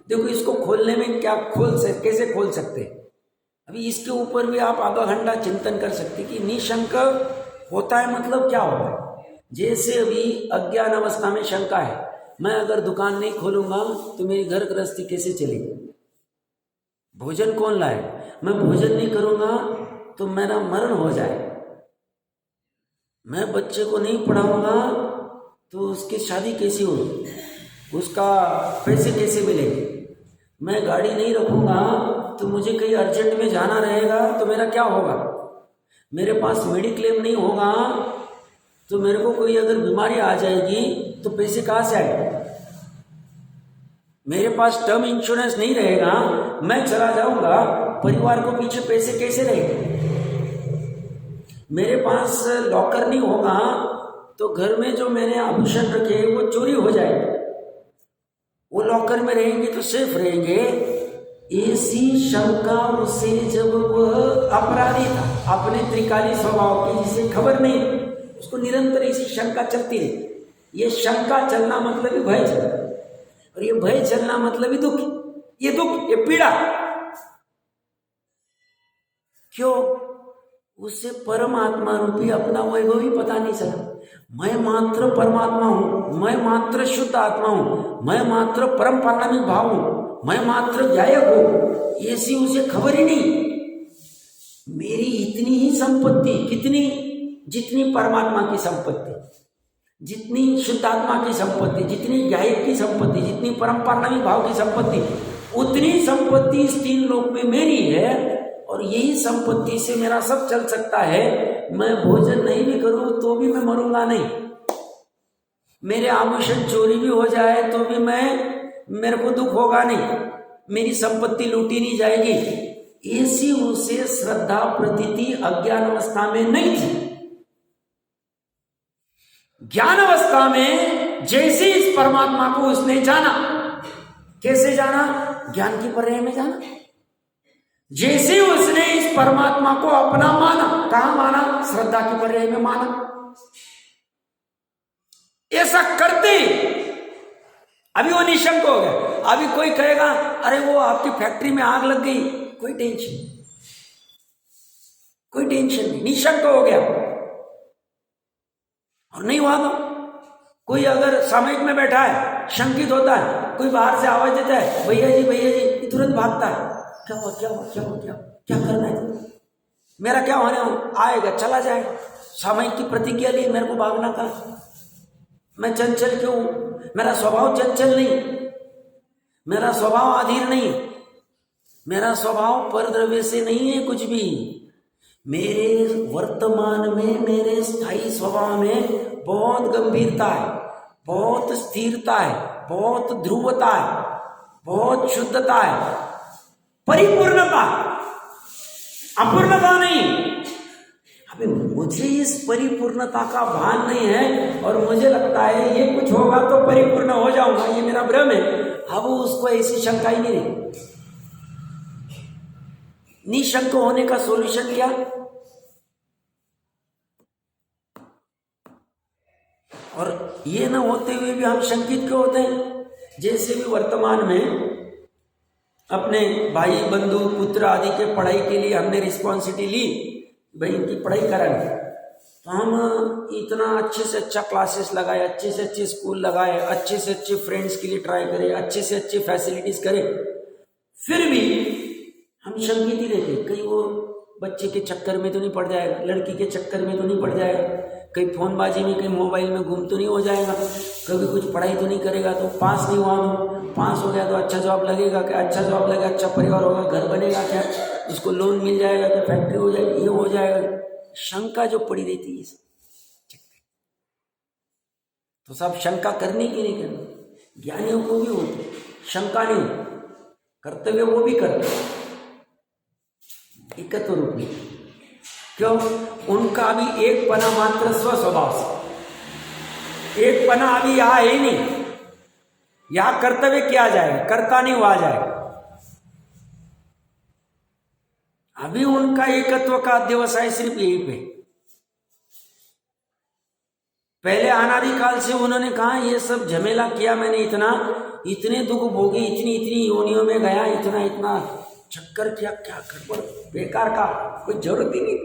देखो इसको खोलने में क्या कैसे खोल सकते हैं, अभी इसके ऊपर भी आप आधा घंटा चिंतन कर सकते कि निशंक होता है मतलब क्या होता है। जैसे अभी अज्ञान अवस्था में शंका है, मैं अगर दुकान नहीं खोलूंगा तो मेरी घर गृहस्थी कैसे चलेगी, भोजन कौन लाए, मैं भोजन नहीं करूंगा तो मेरा मरण हो जाए, मैं बच्चे को नहीं पढ़ाऊंगा तो उसकी शादी कैसी होगी, उसका पैसे कैसे मिलेंगे? मैं गाड़ी नहीं रखूँगा तो मुझे कहीं अर्जेंट में जाना रहेगा तो मेरा क्या होगा? मेरे पास मेडिक्लेम नहीं होगा तो मेरे को कोई अगर बीमारी आ जाएगी तो पैसे कहाँ से आएंगे? मेरे पास टर्म इंश्योरेंस नहीं रहेगा, मैं चला जाऊंगा, परिवार को पीछे पैसे कैसे रहेंगे? मेरे पास लॉकर नहीं होगा तो घर में जो मैंने आभूषण रखे वो चोरी हो जाएंगे। वो लॉकर में रहेंगे तो सेफ रहेंगे। ऐसी शंका उसे जब वह अपराधी था अपने त्रिकाली स्वभाव की, जिसे खबर नहीं, उसको निरंतर ऐसी शंका चलती रही। ये शंका चलना मतलब ही भय चलना, और ये भय चलना मतलब ही दुख। ये दुख, ये पीड़ा क्यों? उसे परमात्मा रूपी अपना वैभव ही पता नहीं चला। मैं मात्र परमात्मा हूं, मैं मात्र शुद्ध आत्मा हूं, मैं मात्र परम पारमिक भाव हूं, मैं मात्र गायक हूं, ऐसी उसे खबर ही नहीं। मेरी इतनी ही संपत्ति, कितनी? जितनी परमात्मा की संपत्ति, जितनी शुद्ध आत्मा की संपत्ति, जितनी गायक की संपत्ति, जितनी परम पारमिक भाव की संपत्ति, उतनी संपत्ति इस तीन लोक में मेरी है। और यही संपत्ति से मेरा सब चल सकता है। मैं भोजन नहीं भी करूं तो भी मैं मरूंगा नहीं। मेरे आभूषण चोरी भी हो जाए तो भी मेरे को दुख होगा नहीं। मेरी संपत्ति लूटी नहीं जाएगी। ऐसी उसे श्रद्धा प्रतीति अज्ञान अवस्था में नहीं थी। ज्ञान अवस्था में जैसे इस परमात्मा को उसने जाना, कैसे जाना? ज्ञान की पर्याय में जाना। जैसे उसने इस परमात्मा को अपना माना, कहां माना? श्रद्धा की पर्याय में माना। ऐसा करते अभी वो निशंक हो गया। अभी कोई कहेगा अरे वो आपकी फैक्ट्री में आग लग गई, कोई टेंशन नहीं, निशंक हो गया। और नहीं हुआ तो कोई अगर सामयिक में बैठा है, शंकित होता है, कोई बाहर से आवाज देता है भैया जी, तुरंत भागता है। क्या करना है? मेरा क्या होने आएगा, चला जाएगा। सामयिक की प्रतिज्ञा ली, मेरे को भागना था। मैं चंचल क्यों? मेरा स्वभाव चंचल नहीं, मेरा स्वभाव अधीर नहीं, मेरा स्वभाव परद्रव्य से नहीं है कुछ भी। मेरे वर्तमान में, मेरे स्थायी स्वभाव में बहुत गंभीरता है, बहुत स्थिरता है, बहुत ध्रुवता है, बहुत शुद्धता है, परिपूर्णता, अपूर्णता नहीं। अबे मुझे इस परिपूर्णता का भान नहीं है और मुझे लगता है ये कुछ होगा तो परिपूर्ण हो जाऊंगा, ये मेरा भ्रम है। अब उसको ऐसी शंका ही नहीं रही। निशंक होने का सॉल्यूशन क्या? और ये ना होते हुए भी हम शंकित क्यों होते हैं? जैसे भी वर्तमान में अपने भाई बंधु पुत्र आदि के पढ़ाई के लिए हमने रिस्पॉन्सिबिलिटी ली, भाई इनकी पढ़ाई कराएंगे, तो हम इतना अच्छे से अच्छा क्लासेस लगाए, अच्छे से अच्छे स्कूल लगाए, अच्छे से अच्छे फ्रेंड्स के लिए ट्राई करें, अच्छे से अच्छे फैसिलिटीज करें, फिर भी हम शंकित ही रहते। कहीं वो बच्चे के चक्कर में तो नहीं पड़ जाएगा, लड़की के चक्कर में तो नहीं पड़ जाएगा, कहीं फोनबाजी में, कहीं मोबाइल में गुम तो नहीं हो जाएगा, कभी कुछ पढ़ाई तो नहीं करेगा तो पास नहीं हुआ, पास हो गया तो अच्छा जॉब लगेगा क्या? अच्छा जॉब लगेगा, अच्छा परिवार होगा, घर बनेगा क्या? उसको लोन मिल जाएगा क्या? फैक्ट्री हो जाएगी, ये हो जाएगा। शंका जो पड़ी रहती है, तो सब शंका करनी की नहीं करनी? ज्ञानियों को भी होती शंका, नहीं कर्तव्य वो भी करते एकत्व रूप में। क्यों? उनका भी एक पना मात्र स्व स्वभाव से, एक पना अभी यहां है ही नहीं। यहां कर्तव्य किया जाएगा, कर्ता नहीं हुआ जाएगा। अभी उनका एकत्व का व्यवसाय सिर्फ यही पे। पहले अनादिकाल से उन्होंने कहा ये सब झमेला किया मैंने, इतने दुख भोगी, इतनी योनियों में गया, इतना चक्कर किया, क्या गड़बड़, बेकार का, कोई जरूरत ही नहीं,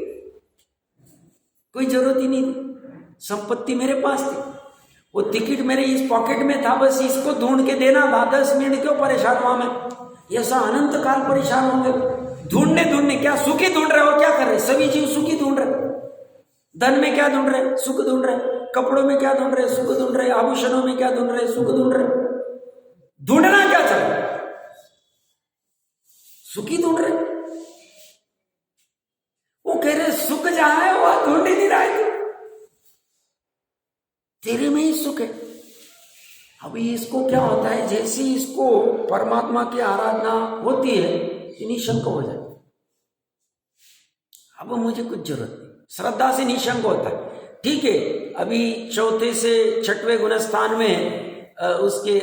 कोई जरूरत ही नहीं। संपत्ति मेरे पास थी, वो टिकट मेरे इस पॉकेट में था, बस इसको ढूंढ के देना था। 10 मिनट क्यों परेशान हुआ मैं? ऐसा अनंत काल परेशान होंगे। ढूंढने क्या सुखी ढूंढ रहे हो? क्या कर रहे? सभी जीव सुखी ढूंढ रहे। धन में क्या ढूंढ रहे? सुख ढूंढ रहे। कपड़ों में क्या ढूंढ रहे? सुख ढूंढ रहे। आभूषणों में क्या ढूंढ रहे? सुख ढूंढ रहे। ढूंढना क्या चल रहा है? सुखी ढूंढ रहे, वो कह रहे सुख जहां है वहां ढूंढ ही नहीं रहा है, तेरे में ही सुख है। अभी इसको क्या होता है, जैसे इसको परमात्मा की आराधना होती है निशंक हो जाए, अब मुझे कुछ जरूरत नहीं, श्रद्धा से निशंक होता है। ठीक है, अभी चौथे से छठवें गुणस्थान में उसके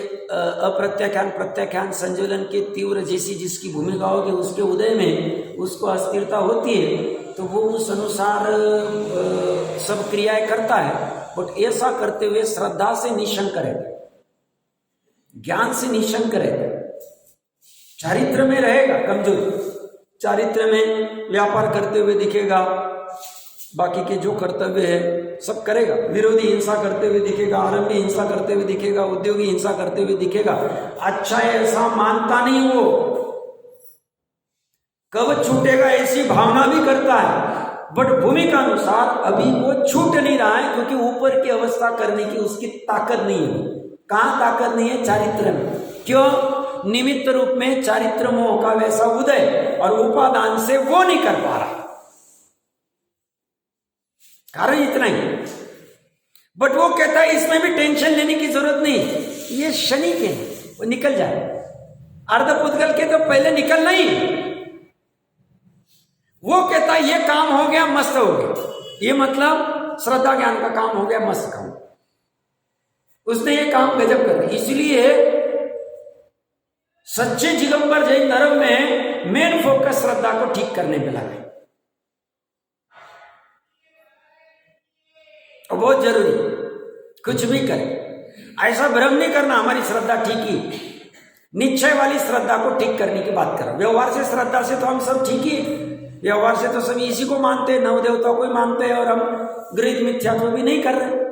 अप्रत्याख्यान प्रत्याख्यान संयोजन के तीव्र जैसी जिसकी भूमिका होगी, उसके उदय में उसको अस्थिरता होती है, तो वो उस अनुसार सब क्रियाएं करता है। बट ऐसा करते हुए श्रद्धा से निशंक रहेगा, ज्ञान से निशंक रहेगा, चारित्र में रहेगा कमजोर, चारित्र में व्यापार करते हुए दिखेगा, बाकी के जो कर्तव्य है सब करेगा, विरोधी हिंसा करते हुए दिखेगा, आरंभी हिंसा करते हुए दिखेगा, उद्योगी हिंसा करते हुए दिखेगा। अच्छा ऐसा मानता नहीं, वो कब छूटेगा ऐसी भावना भी करता है, बट भूमिका अनुसार अभी वो छूट नहीं रहा है, क्योंकि ऊपर की अवस्था करने की उसकी ताकत नहीं है। कहां ताकत नहीं है? चारित्र में। क्यों? निमित्त रूप में चारित्र मोह का वैसा उदय और उपादान से वो नहीं कर पा रहा, कारण इतना ही। बट वो कहता है इसमें भी टेंशन लेने की जरूरत नहीं, ये शनि के वो निकल जाए, अर्धपुद्गल के तो पहले निकलना ही। वो कहता है ये काम हो गया, मस्त हो गया, ये मतलब श्रद्धा ज्ञान का काम हो गया, मस्त काम, उसने ये काम गजब कर दिया। इसलिए सच्चे दिगंबर जैन धर्म में मेन फोकस श्रद्धा को ठीक करने पे लगा, और बहुत जरूरी, कुछ भी करें ऐसा भ्रम नहीं करना हमारी श्रद्धा ठीक ही, निश्चय वाली श्रद्धा को ठीक करने की बात करो। व्यवहार से श्रद्धा से तो हम सब ठीक ही, व्यवहार से तो सभी इसी को मानते हैं, नव देवताओं को ही मानते हैं, और हम गृहीत मिथ्यात्व भी नहीं कर रहे।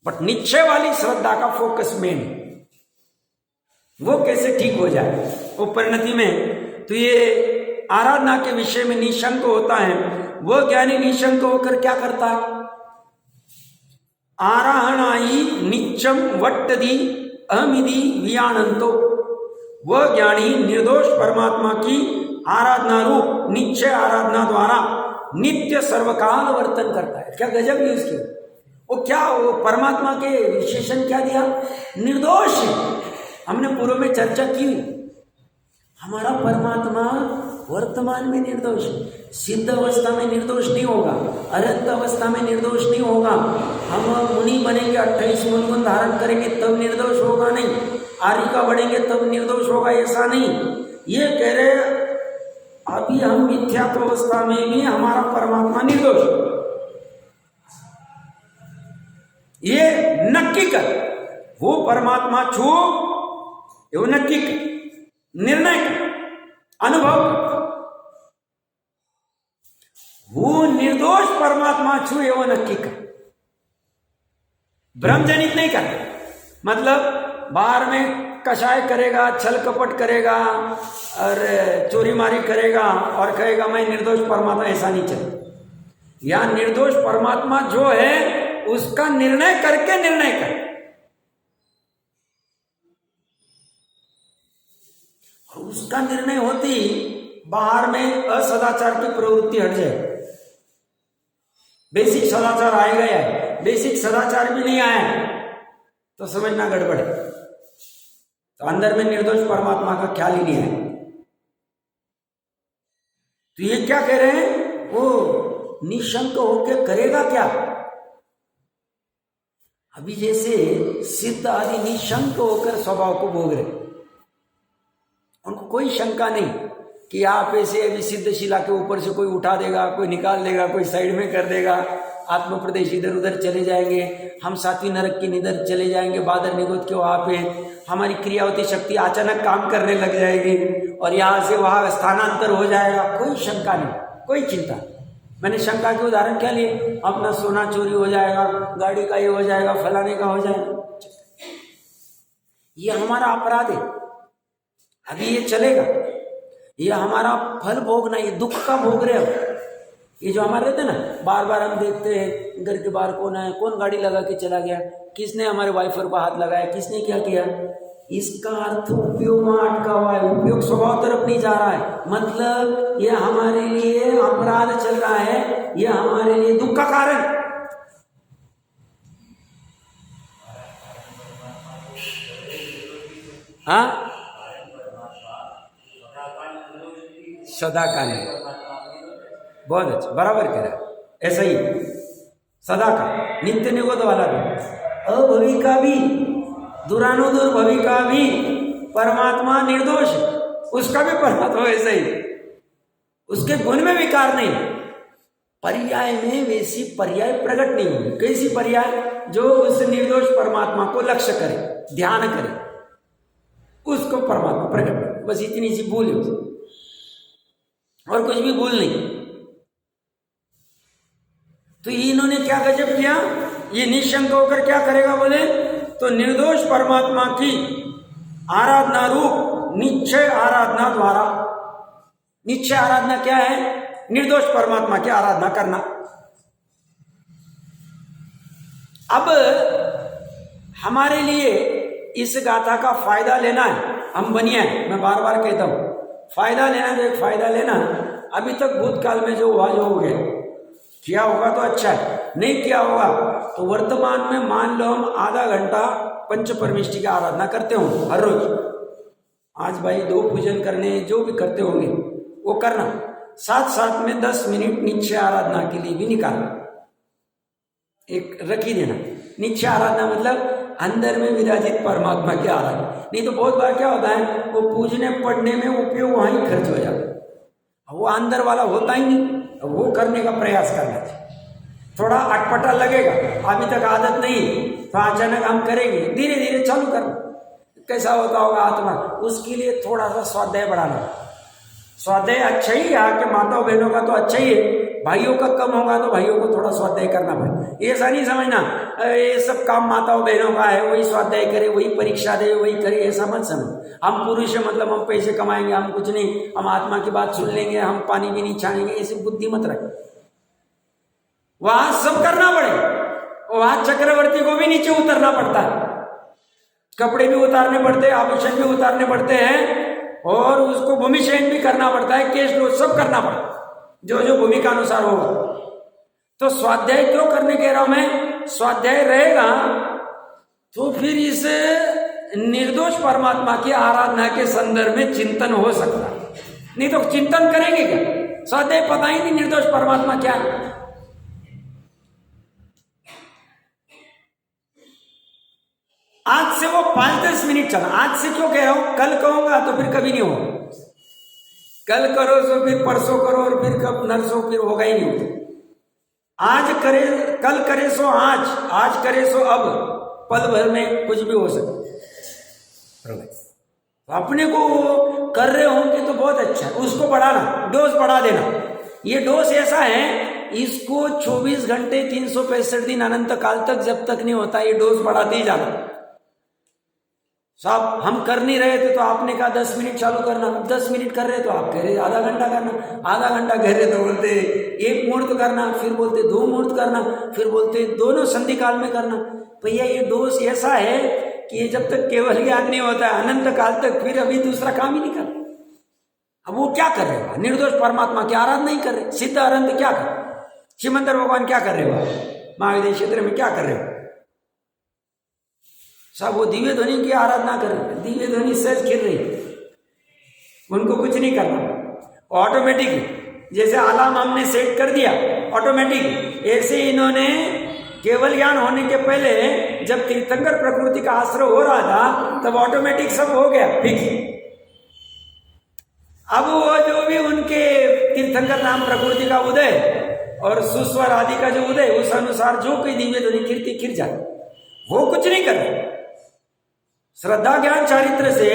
बट निश्चय वाली श्रद्धा का फोकस मेन, वो कैसे ठीक हो जाए वो परिणति में। तो ये आराधना के विषय में निशंक होता है, वो ज्ञानी निशंक होकर क्या करता है? आराहणाई नित्यम वट्टदी अहमिदी वियानंतो, वह ज्ञानी निर्दोष परमात्मा की आराधना रूप निश्चय आराधना द्वारा नित्य सर्वकाल वर्तन करता है। क्या गजब यूज किया, वो क्या, वो परमात्मा के विशेषण क्या दिया? निर्दोष है। हमने पूर्व में चर्चा की, हमारा परमात्मा वर्तमान में निर्दोष है, सिद्ध अवस्था में निर्दोष नहीं होगा, अरहत अवस्था में निर्दोष नहीं होगा, हम मुनि बनेंगे 28 मूल गुण धारण करेंगे तब निर्दोष होगा नहीं, आर्यिका बढ़ेंगे तब निर्दोष होगा, ऐसा नहीं। ये कह रहे अभी हम मिथ्यात्व अवस्था में भी हमारा परमात्मा निर्दोष, ये नक्की कर, वो परमात्मा छू, वो नक्की कर, निर्णय कर, अनुभव कर, वो निर्दोष परमात्मा छू ये वो नक्की कर, भ्रमजनित नहीं कर। मतलब बाहर में कषाय करेगा, छल कपट करेगा और चोरी मारी करेगा और कहेगा मैं निर्दोष परमात्मा, ऐसा नहीं चले। या निर्दोष परमात्मा जो है उसका निर्णय करके निर्णय कर, उसका निर्णय होती बाहर में असदाचार की प्रवृत्ति हट जाए, बेसिक सदाचार आएगा, या बेसिक सदाचार भी नहीं आया तो समझना गड़बड़ है, तो अंदर में निर्दोष परमात्मा का ख्याल ही नहीं है। तो ये क्या कह रहे हैं, वो निशंक होकर करेगा क्या? अभी जैसे सिद्ध आदि निशंक होकर स्वभाव को भोग रहे, उनको कोई शंका नहीं कि आप ऐसे अभी सिद्ध शिला के ऊपर से कोई उठा देगा, कोई निकाल देगा, कोई साइड में कर देगा, आत्म प्रदेश इधर उधर चले जाएंगे, हम सातवीं नरक की निधर चले जाएंगे, बादर निगोद के वहाँ पे हमारी क्रियावती शक्ति अचानक काम करने लग जाएगी और यहाँ से वहाँ स्थानांतर हो जाएगा। कोई शंका नहीं, कोई चिंता नहीं। मैंने शंका के उदाहरण क्या लिए, अपना सोना चोरी हो जाएगा, गाड़ी का ये हो जाएगा, फलाने का हो जाएगा, ये हमारा अपराध है, अभी ये चलेगा, ये हमारा फल भोगना, ये दुख का भोग रहे हो। ये जो हमारे रहते ना, बार बार हम देखते हैं घर के बाहर कौन है, कौन गाड़ी लगा के चला गया, किसने हमारे वाइफर को हाथ लगाया, किसने क्या किया? इसका अर्थ उपयोग वहां अटका हुआ है, उपयोग स्वभाव तरफ नहीं जा रहा है। मतलब ये हमारे लिए अपराध चल रहा है, ये हमारे लिए दुख का कारण। हाँ, सदा का नहीं, बहुत अच्छा, बराबर कह रहा है, ऐसा ही सदा का, नित्य निगोद वाला भी, अभवी का भी, दुरानुदूर भवी का भी, परमात्मा निर्दोष, उसका भी परमात्मा ऐसा ही, उसके गुण में विकार नहीं, पर्याय में वैसी पर्याय प्रकट नहीं होगी। कैसी पर्याय? जो उस निर्दोष परमात्मा को लक्ष्य करे, ध्यान करे, उसको परमात्मा प्रकट करे। बस इतनी सी भूल है और कुछ भी भूल नहीं। तो इन्होंने क्या गजब किया, ये निशंक होकर क्या करेगा बोले, तो निर्दोष परमात्मा की आराधना रूप निश्चय आराधना द्वारा, निश्चय आराधना क्या है? निर्दोष परमात्मा की आराधना करना। अब हमारे लिए इस गाथा का फायदा लेना है, हम बनिए, मैं बार बार कहता हूं, फायदा लेना तो एक फायदा लेना, अभी तक भूतकाल में जो हुआ जो हो गया, किया होगा तो अच्छा है, नहीं किया होगा तो वर्तमान में मान लो हम आधा घंटा पंच परमेष्टि की आराधना करते हो हर रोज। आज भाई 2 पूजन करने जो भी करते होंगे वो करना, साथ साथ में 10 मिनट निश्चय आराधना के लिए भी निकालना, एक रख ही देना। निश्चय आराधना मतलब अंदर में विराजित परमात्मा की आराधना। नहीं तो बहुत बार क्या होता है, वो पूजने पढ़ने में उपयोग वहीं खर्च हो जाता है, वो अंदर वाला होता ही नहीं। वो करने का प्रयास करना चाहिए, थोड़ा अटपटा लगेगा, अभी तक आदत नहीं तो अचानक हम करेंगे, धीरे धीरे चालू करना। कैसा होता होगा आत्मा, उसके लिए थोड़ा सा स्वाध्याय बढ़ाना। स्वाध्याय अच्छा ही है, आपके माताओं बहनों का तो अच्छा ही है, भाइयों का कम होगा तो भाइयों को थोड़ा स्वाध्याय करना पड़ेगा। ऐसा नहीं समझना ये सब काम माताओं बहनों का है, वही स्वाध्याय करे, वही परीक्षा दे, वही करे, ऐसा मत समझ। हम पुरुष है मतलब हम पैसे कमाएंगे, हम कुछ नहीं, हम आत्मा की बात सुन लेंगे, हम पानी भी नहीं छानेंगे, ऐसी बुद्धि मत रखें। वहां सब करना पड़े, वहां चक्रवर्ती को भी नीचे उतरना पड़ता है, कपड़े भी उतारने पड़ते हैं, आभूषण भी उतारने पड़ते हैं, और उसको भूमिशयन भी करना पड़ता है, केश लो सब करना पड़ता है, जो जो भूमिका अनुसार होगा। तो स्वाध्याय क्यों करने कह रहा हूं मैं, स्वाध्याय रहेगा तो फिर इस निर्दोष परमात्मा की आराधना के संदर्भ में चिंतन हो सकता है। नहीं तो चिंतन करेंगे क्या, स्वाध्याय पता ही नहीं निर्दोष परमात्मा क्या है। आज से वो 5-10 मिनट चला, आज से क्यों कह रहा हूं, कल कहूंगा तो फिर कभी नहीं होगा, कल करो तो फिर परसों करो और फिर कब नरसों, फिर होगा ही नहीं होता। आज करे, कल करे सो आज करे सो अब, पल भर में कुछ भी हो सकता। तो अपने को कर रहे होंगे तो बहुत अच्छा है, उसको बढ़ाना, डोज बढ़ा देना। ये डोज ऐसा है, इसको 24 घंटे 365 दिन अनंत काल तक जब तक नहीं होता ये डोज बढ़ाते ही जाना। साहब हम कर नहीं रहे थे तो आपने कहा 10 मिनट चालू करना, 10 मिनट कर रहे तो आप कह रहे आधा घंटा करना, आधा घंटा कह रहे तो बोलते 1 मुहूर्त करना, फिर बोलते 2 मुहूर्त करना, फिर बोलते दोनों संधि काल में करना। भैया ये डोज ऐसा है कि ये जब तक केवल ज्ञान नहीं होता है अनंत काल तक, फिर अभी दूसरा काम ही नहीं कर। अब वो क्या कर रहे हो, निर्दोष परमात्मा की आराधना नहीं कर रहे, सिद्ध अनंत क्या कर, सिमंदर भगवान क्या कर रहे हो, महाविद्य क्षेत्र में क्या कर रहे हो, सब वो दिव्य ध्वनि की आराधना कर रहे, दिव्य ध्वनि सहज खेल रही, उनको कुछ नहीं करना, ऑटोमेटिक जैसे अलार्म हमने सेट कर दिया ऑटोमेटिक, ऐसे इन्होंने केवल ज्ञान होने के पहले जब तीर्थंकर प्रकृति का आश्रय हो रहा था तब ऑटोमेटिक सब हो गया फिक्स। अब वो जो भी उनके तीर्थंकर नाम प्रकृति का उदय और सुस्वर आदि का जो उदय, उस अनुसार जो कोई दिव्य ध्वनि कीर्ति खिर जाए, वो कुछ नहीं कर रहे, श्रद्धा ज्ञान चारित्र से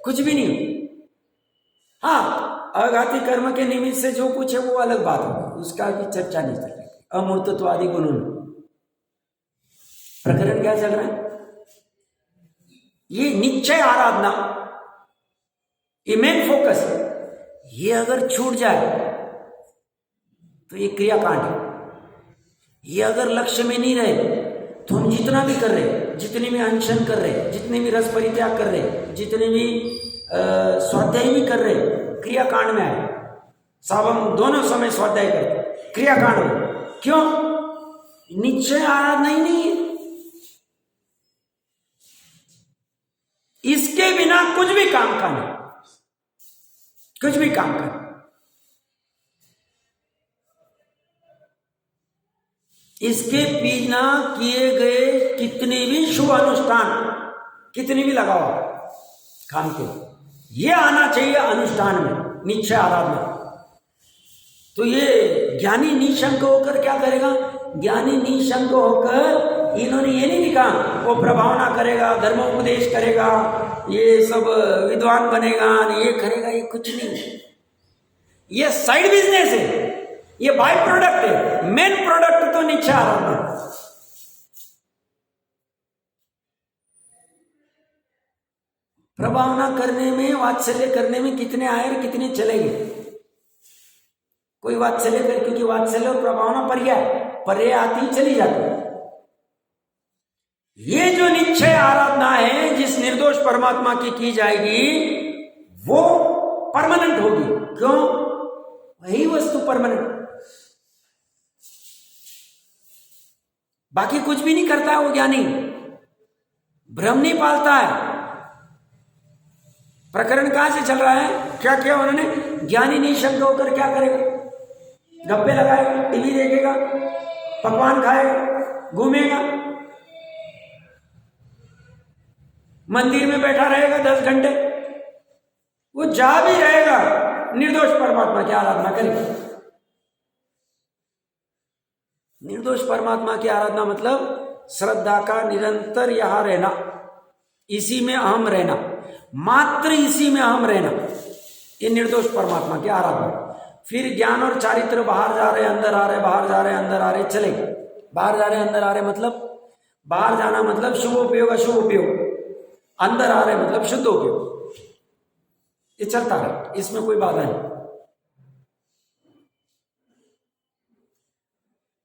कुछ भी नहीं हो। हाँ, अघाती कर्म के निमित्त से जो कुछ है वो अलग बात होगी, उसका भी चर्चा नहीं चल रही। अमूर्तत्वादि गुणों प्रकरण क्या चल रहा है, ये निश्चय आराधना, ये मेन फोकस है। ये अगर छूट जाए तो ये क्रियाकांड है, ये अगर लक्ष्य में नहीं रहे तो हम जितना भी कर रहे, जितनी भी अनशन कर रहे, जितने भी रस परित्याग कर रहे, जितने भी स्वाध्याय भी कर रहे, क्रियाकांड में आए। सब हम दोनों समय स्वाध्याय करते, क्रियाकांड में। क्यों? निश्चय आराधना ही नहीं है। इसके बिना कुछ भी काम का नहीं, कुछ भी काम का। इसके बिना किए गए कितने भी शुभ अनुष्ठान, कितनी भी लगाओ काम के, ये आना चाहिए अनुष्ठान में, निश्चय आराधना। तो ये ज्ञानी निशंक होकर क्या करेगा? ज्ञानी निशंक होकर इन्होंने ये नहीं लिखा वो प्रभावना करेगा, धर्मोपदेश करेगा, ये सब विद्वान बनेगा, ये करेगा, ये कुछ नहीं। ये साइड बिजनेस है, ये बाय प्रोडक्ट है। मेन प्रोडक्ट तो निश्चय आराधना। प्रभावना करने में, वात्सल्य करने में कितने आए और कितने चले गए? कोई वात्सल्य कर, क्योंकि वात्सल्य और प्रभावना पर्याय आती चली जाती। ये जो निश्चय आराधना है, जिस निर्दोष परमात्मा की जाएगी, वो परमानेंट होगी। क्यों? वही वस्तु परमानेंट, बाकी कुछ भी नहीं करता है वो ज्ञानी, भ्रम नहीं पालता है। प्रकरण कहां से चल रहा है? क्या किया उन्होंने? ज्ञानी निशंक होकर क्या करेगा? गप्पे लगाएगा, टीवी देखेगा, पकवान खाएगा, घूमेगा, मंदिर में बैठा रहेगा 10 घंटे, वो जा भी रहेगा, निर्दोष परमात्मा की आराधना करेगा। निर्दोष परमात्मा की आराधना मतलब श्रद्धा का निरंतर यहां रहना, इसी में अहम रहना, मात्र इसी में अहम रहना, ये निर्दोष परमात्मा की आराधना। फिर ज्ञान और चारित्र बाहर जा रहे, अंदर आ रहे, बाहर जा रहे, अंदर आ रहे, चले। बाहर जा रहे, अंदर आ रहे मतलब बाहर जाना मतलब शुभ उपयोग, अशुभ उपयोग, अंदर आ रहे मतलब शुद्ध उपयोग, ये चलता रहे, इसमें कोई बाधा नहीं।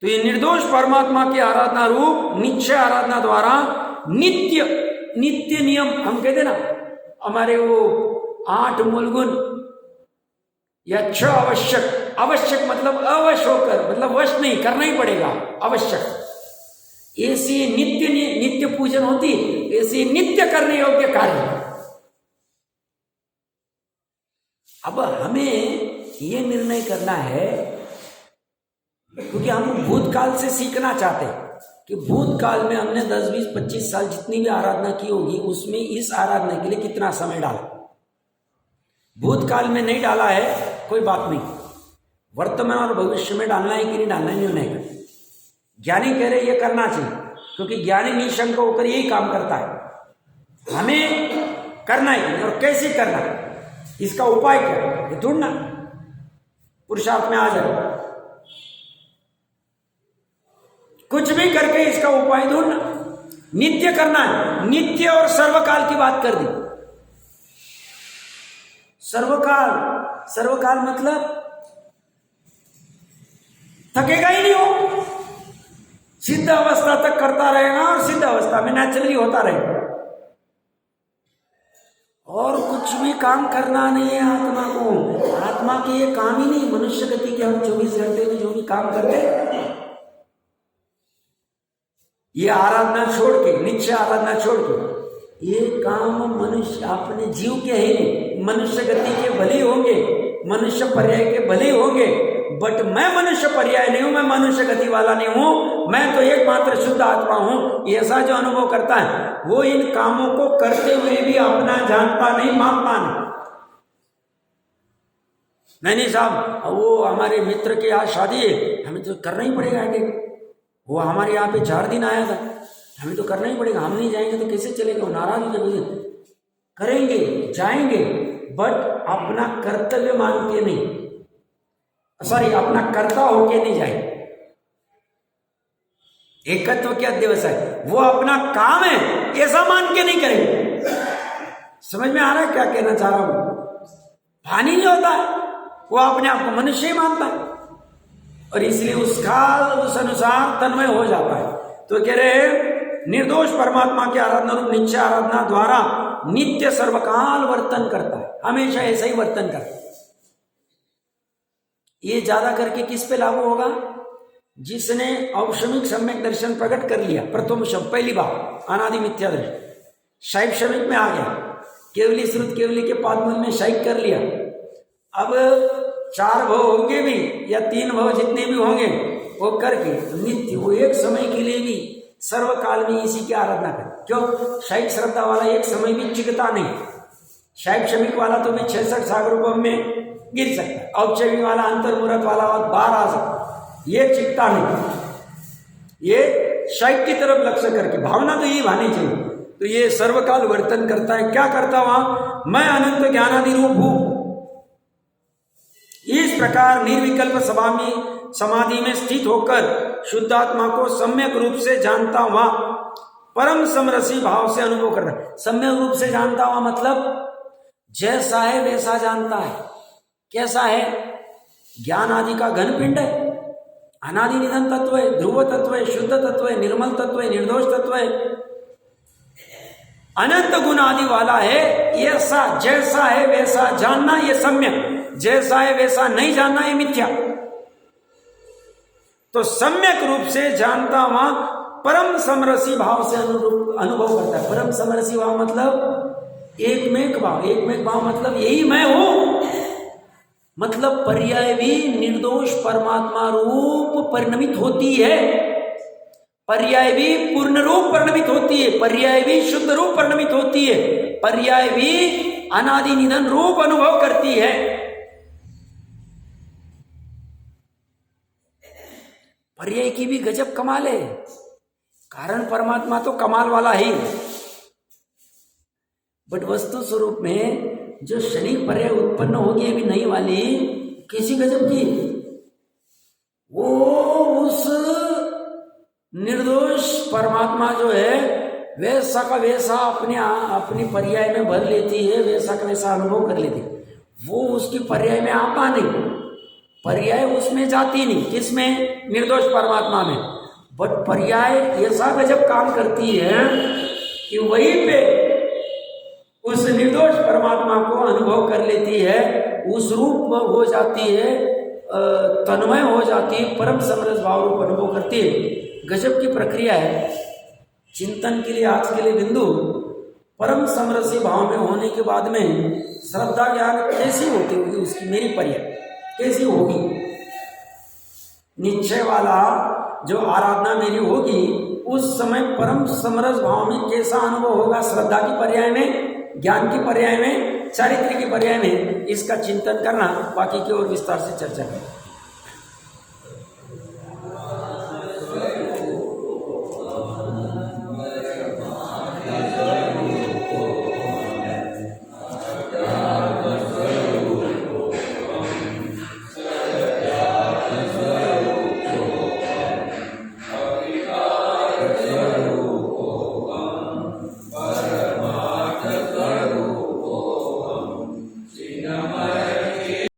तो ये निर्दोष परमात्मा की आराधना रूप निश्चय आराधना द्वारा नित्य नियम, हम कहते ना हमारे वो 8 मूल गुण या 6 आवश्यक, आवश्यक मतलब अवश्य होकर, मतलब वश नहीं, करना ही पड़ेगा, आवश्यक। ऐसी नित्य पूजन होती, ऐसी नित्य करने योग्य कार्य। अब हमें ये निर्णय करना है, क्योंकि हम भूतकाल से सीखना चाहते हैं कि भूतकाल में हमने 10, 20, 25 साल जितनी भी आराधना की होगी, उसमें इस आराधना के लिए कितना समय डाला। भूतकाल में नहीं डाला है कोई बात नहीं, वर्तमान और भविष्य में डालना है कि नहीं डालना है, निर्णय कर। ज्ञानी कह रहे ये करना चाहिए, क्योंकि ज्ञानी निशंक होकर यही काम करता है। हमें करना है, और कैसे करना है, इसका उपाय क्या है, ये ढूंढना, पुरुषार्थ में आ जाए, कुछ भी करके इसका उपाय ढूंढना। नित्य करना है, नित्य और सर्वकाल की बात कर दी। सर्वकाल मतलब थकेगा ही नहीं हो, सिद्ध अवस्था तक करता रहेगा और सिद्ध अवस्था में नेचुरली होता रहेगा, और कुछ भी काम करना नहीं है आत्मा को। आत्मा के ये काम ही नहीं, मनुष्य गति के हम 24 घंटे में जो भी काम करते हैं, ये आराधना छोड़ के, निश्चय आराधना छोड़ के, ये काम मनुष्य अपने जीव के है नहीं। मनुष्य गति के भले ही होंगे, मनुष्य पर्याय के भले ही होंगे, बट मैं मनुष्य पर्याय नहीं हूं, मैं मनुष्य गति वाला नहीं हूं, मैं तो एकमात्र शुद्ध आत्मा हूं। ऐसा जो अनुभव करता है वो इन कामों को करते हुए भी अपना जानता नहीं, मानता नहीं साहब, वो हमारे मित्र के यहाँ शादी है, हमें तो करना ही पड़ेगा। वो हमारे यहाँ पे 4 दिन आया था, हमें तो करना ही पड़ेगा, हम नहीं जाएंगे तो कैसे चलेगा। वो नाराज हो जाएंगे, करेंगे, जाएंगे, बट अपना कर्तव्य मान के नहीं, सॉरी अपना कर्ता होके नहीं जाएंगे। एकत्व के अध्यवसाय, वो अपना काम है ऐसा मान के नहीं करेंगे। समझ में आ रहा है क्या कहना चाह रहा हूं? भानी जो होता है वो अपने आप को मनुष्य ही मानता है, और इसलिए उस काल उस अनुसार तन्मय हो जाता है। तो कह रहे निर्दोष परमात्मा के आराधना रूप निश्चय आराधना द्वारा नित्य सर्वकाल वर्तन करता है, हमेशा ऐसा ही वर्तन करता है। ये ज्यादा करके किस पे लागू होगा? जिसने औषमिक सम्यक दर्शन प्रकट कर लिया, प्रथम शब्द पहली बार अनादि मिथ्या दर्शन, शैव शमिक में आ गया, केवली श्रुत केवली के पादमूल में शैक कर लिया। अब 4 भव होंगे भी या 3 भव जितने भी होंगे वो करके नित्य, वो एक समय के लिए भी सर्वकाल में इसी की आराधना कर। क्यों? शैक श्रद्धा वाला एक समय भी टिकता नहीं, शैव शमिक वाला तो भी 66 सागर रूप में गिर सकता है, औपचारिक वाला अंतर्मुहूर्त वाला बाहर आ सकता, ये चिकता नहीं। ये शैक की तरफ लक्ष्य करके भावना तो यही भानी चाहिए। तो ये सर्वकाल वर्तन करता है। क्या करता? वहां मैं अनंत ज्ञानादि रूप हूं। इस प्रकार निर्विकल्प समाधि में स्थित होकर शुद्धात्मा को सम्यक रूप से जानता हुआ परम समरसी भाव से अनुभव कर रहा है। सम्यक रूप से जानता हुआ मतलब जैसा है वैसा जानता है। कैसा है? ज्ञान आदि का घन पिंड है, अनादि निधन तत्व है, ध्रुव तत्व है, शुद्ध तत्व है, निर्मल तत्व है, निर्दोष तत्व है, अनंत गुण आदि वाला है। ऐसा जैसा है वैसा जानना ये सम्यक, जैसा है वैसा नहीं जानना ये मिथ्या। तो सम्यक रूप से जानता हुआ परम समरसी भाव से अनुभव करता है। परम समरसी भाव मतलब एकमेक भाव, एकमेक भाव मतलब यही मैं हूं, मतलब पर्याय भी निर्दोष परमात्मा रूप परिणमित होती है, पर्याय भी पूर्ण रूप परिणमित होती है, पर्याय भी शुद्ध रूप परिणमित होती है, पर्याय भी अनादि निधन रूप अनुभव करती है। पर्याय की भी गजब कमाल है। कारण परमात्मा तो कमाल वाला ही, बट वस्तु स्वरूप में जो क्षणिक पर्याय उत्पन्न होगी अभी नई वाली, किसी गजब की, वो उस निर्दोष परमात्मा जो है वैसा का वैसा अपनी पर्याय में भर लेती है, वैसा का वैसा अनुभव कर लेती है। वो उसकी पर्याय में आता नहीं, पर्याय उसमें जाती नहीं। किसमें? निर्दोष परमात्मा में। बट पर्याय ऐसा गजब काम करती है कि वहीं पे उस निर्दोष परमात्मा को अनुभव कर लेती है, उस रूप हो जाती है, तन्मय हो जाती है, परम समरस भाव रूप अनुभव करती है। गजब की प्रक्रिया है। चिंतन के लिए आज के लिए बिंदु, परम समरसी भाव में होने के बाद में श्रद्धा ज्ञान कैसी होती होगी उसकी, मेरी पर्याय कैसी होगी? निश्चय वाला जो आराधना मेरी होगी उस समय परम समरस भाव में कैसा अनुभव होगा? श्रद्धा की पर्याय में, ज्ञान की पर्याय में, चारित्र की पर्याय में, इसका चिंतन करना, बाकी की और विस्तार से चर्चा करें।